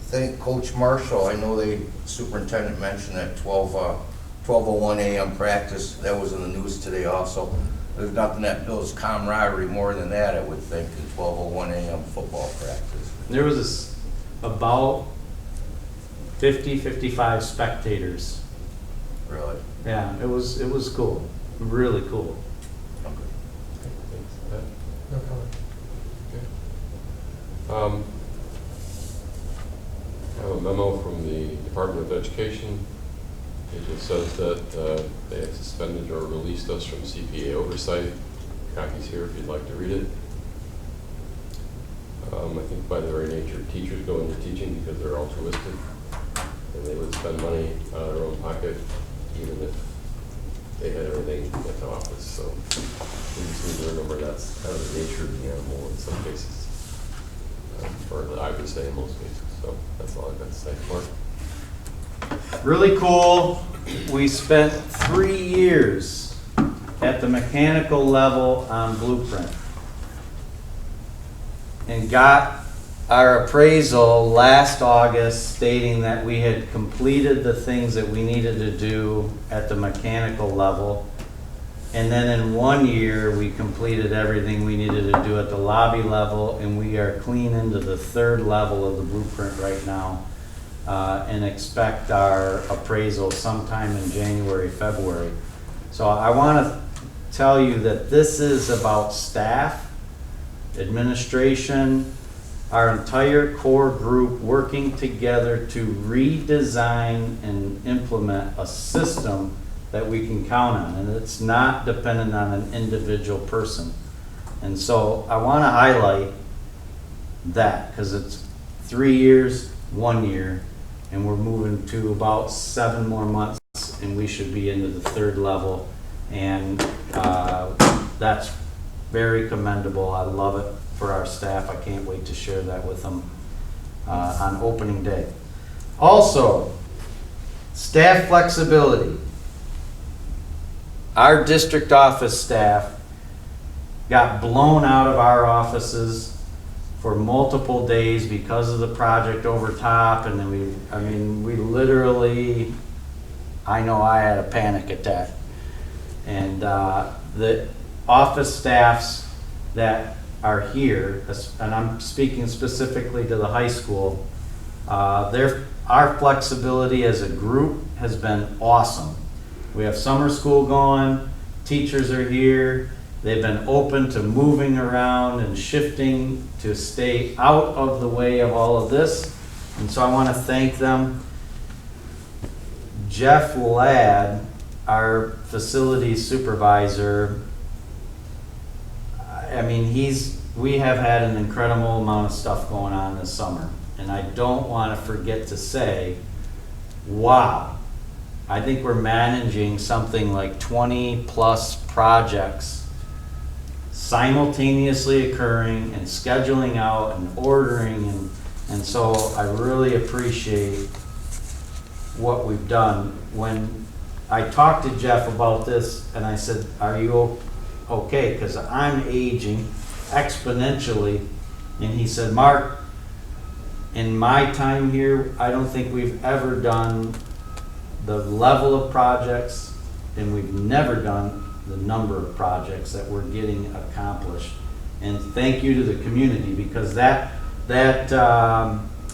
thank Coach Marshall. I know the superintendent mentioned that 12:01 a.m. practice. That was in the news today also. There's nothing that builds camaraderie more than that, I would think, in 12:01 a.m. football practice. There was about 50-55 spectators. Really? Yeah, it was cool, really cool. Thanks, Pat. No comment. Okay. I have a memo from the Department of Education. It just says that they have suspended or released us from CPA oversight. Copies here if you'd like to read it. I think by their very nature, teachers go into teaching because they're altruistic, and they would spend money out of their own pocket even if they had everything at the office. So we just need to remember that's kind of the nature of the animal in some cases, or I would say in most cases. So that's all I've got to say. Mark? Really cool. We spent 3 years at the mechanical level on Blueprint and got our appraisal last August stating that we had completed the things that we needed to do at the mechanical level. And then in 1 year, we completed everything we needed to do at the lobby level, and we are clean into the 3rd level of the Blueprint right now, and expect our appraisal sometime in January, February. So I want to tell you that this is about staff, administration, our entire core group working together to redesign and implement a system that we can count on, and it's not dependent on an individual person. And so I want to highlight that, because it's 3 years, 1 year, and we're moving to about 7 more months, and we should be into the 3rd level, and that's very commendable. I love it for our staff. I can't wait to share that with them on opening day. Also, staff flexibility. Our district office staff got blown out of our offices for multiple days because of the project over top, and then we literally, I know I had a panic attack. And the office staffs that are here, and I'm speaking specifically to the high school, our flexibility as a group has been awesome. We have summer school going, teachers are here, they've been open to moving around and shifting to stay out of the way of all of this. And so I want to thank them. Jeff Ladd, our facilities supervisor, we have had an incredible amount of stuff going on this summer. And I don't want to forget to say, wow, I think we're managing something like 20 plus projects simultaneously occurring and scheduling out and ordering. And so I really appreciate what we've done. When I talked to Jeff about this and I said, are you okay? Because I'm aging exponentially. And he said, Mark, in my time here, I don't think we've ever done the level of projects, and we've never done the number of projects that we're getting accomplished. And thank you to the community, because that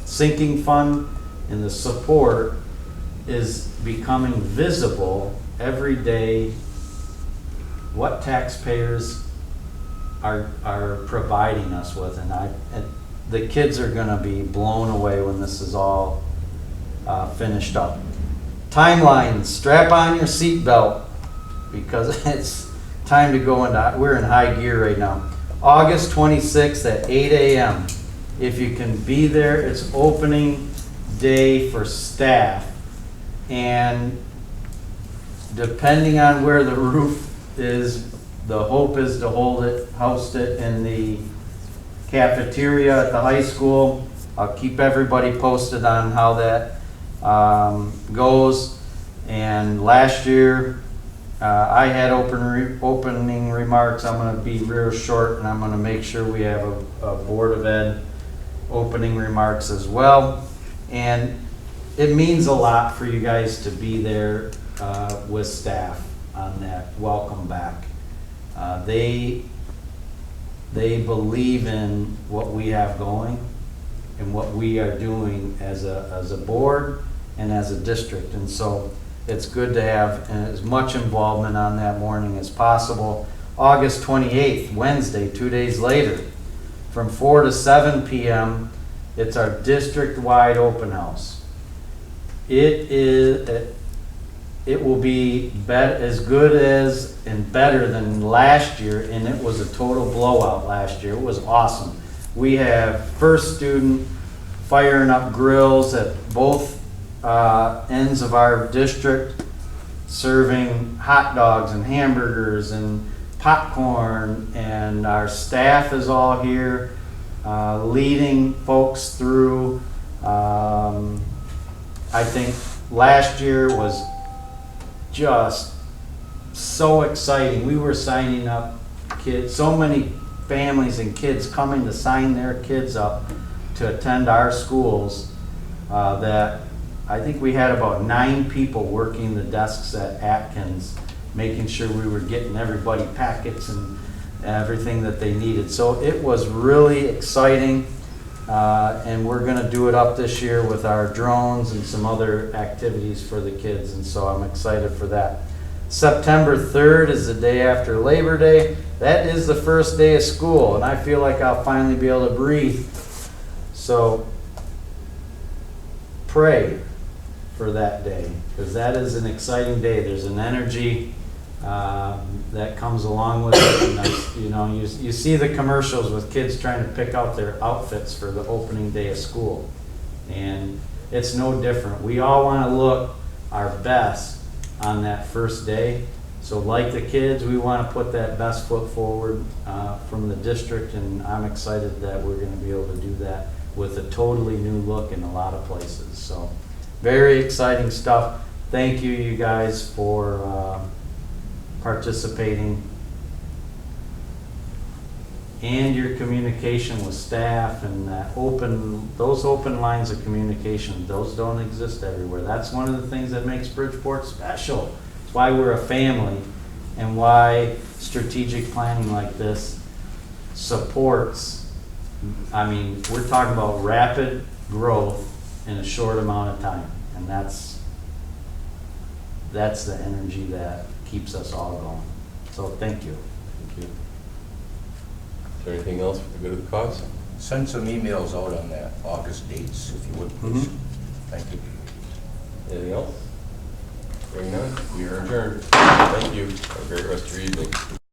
sinking fund and the support is becoming visible every day. What taxpayers are providing us with, and the kids are going to be blown away when this is all finished up. Timeline, strap on your seatbelt because it's time to go into, we're in high gear right now. August 26th at 8 a.m. If you can be there, it's opening day for staff. And depending on where the roof is, the hope is to host it in the cafeteria at the high school. I'll keep everybody posted on how that goes. And last year, I had opening remarks. I'm going to be real short, and I'm going to make sure we have a Board of Ed opening remarks as well. And it means a lot for you guys to be there with staff on that welcome back. They believe in what we have going and what we are doing as a board and as a district. And so it's good to have as much involvement on that morning as possible. August 28th, Wednesday, 2 days later, from 4 to 7 p.m., it's our district-wide open house. It will be as good as and better than last year, and it was a total blowout last year. It was awesome. We have first student firing up grills at both ends of our district, serving hot dogs and hamburgers and popcorn, and our staff is all here leading folks through. I think last year was just so exciting. We were signing up kids, so many families and kids coming to sign their kids up to attend our schools that I think we had about 9 people working the desks at Atkins, making sure we were getting everybody packets and everything that they needed. So it was really exciting, and we're going to do it up this year with our drones and some other activities for the kids, and so I'm excited for that. September 3rd is the day after Labor Day. That is the first day of school, and I feel like I'll finally be able to breathe. So pray for that day, because that is an exciting day. There's an energy that comes along with it. And you see the commercials with kids trying to pick out their outfits for the opening day of school, and it's no different. We all want to look our best on that first day. So like the kids, we want to put that best foot forward from the district, and I'm excited that we're going to be able to do that with a totally new look in a lot of places. So very exciting stuff. Thank you guys for participating. and your communication with staff and those open lines of communication, those don't exist everywhere. That's one of the things that makes Bridgeport special. It's why we're a family and why strategic planning like this supports. I mean, we're talking about rapid growth in a short amount of time, and that's the energy that keeps us all going. So thank you. Thank you. Is there anything else for the good of the cause? Send some emails out on that August dates, if you would, please. Thank you. Anything else? Hearing none, we are adjourned. Thank you. Have a great rest of your evening.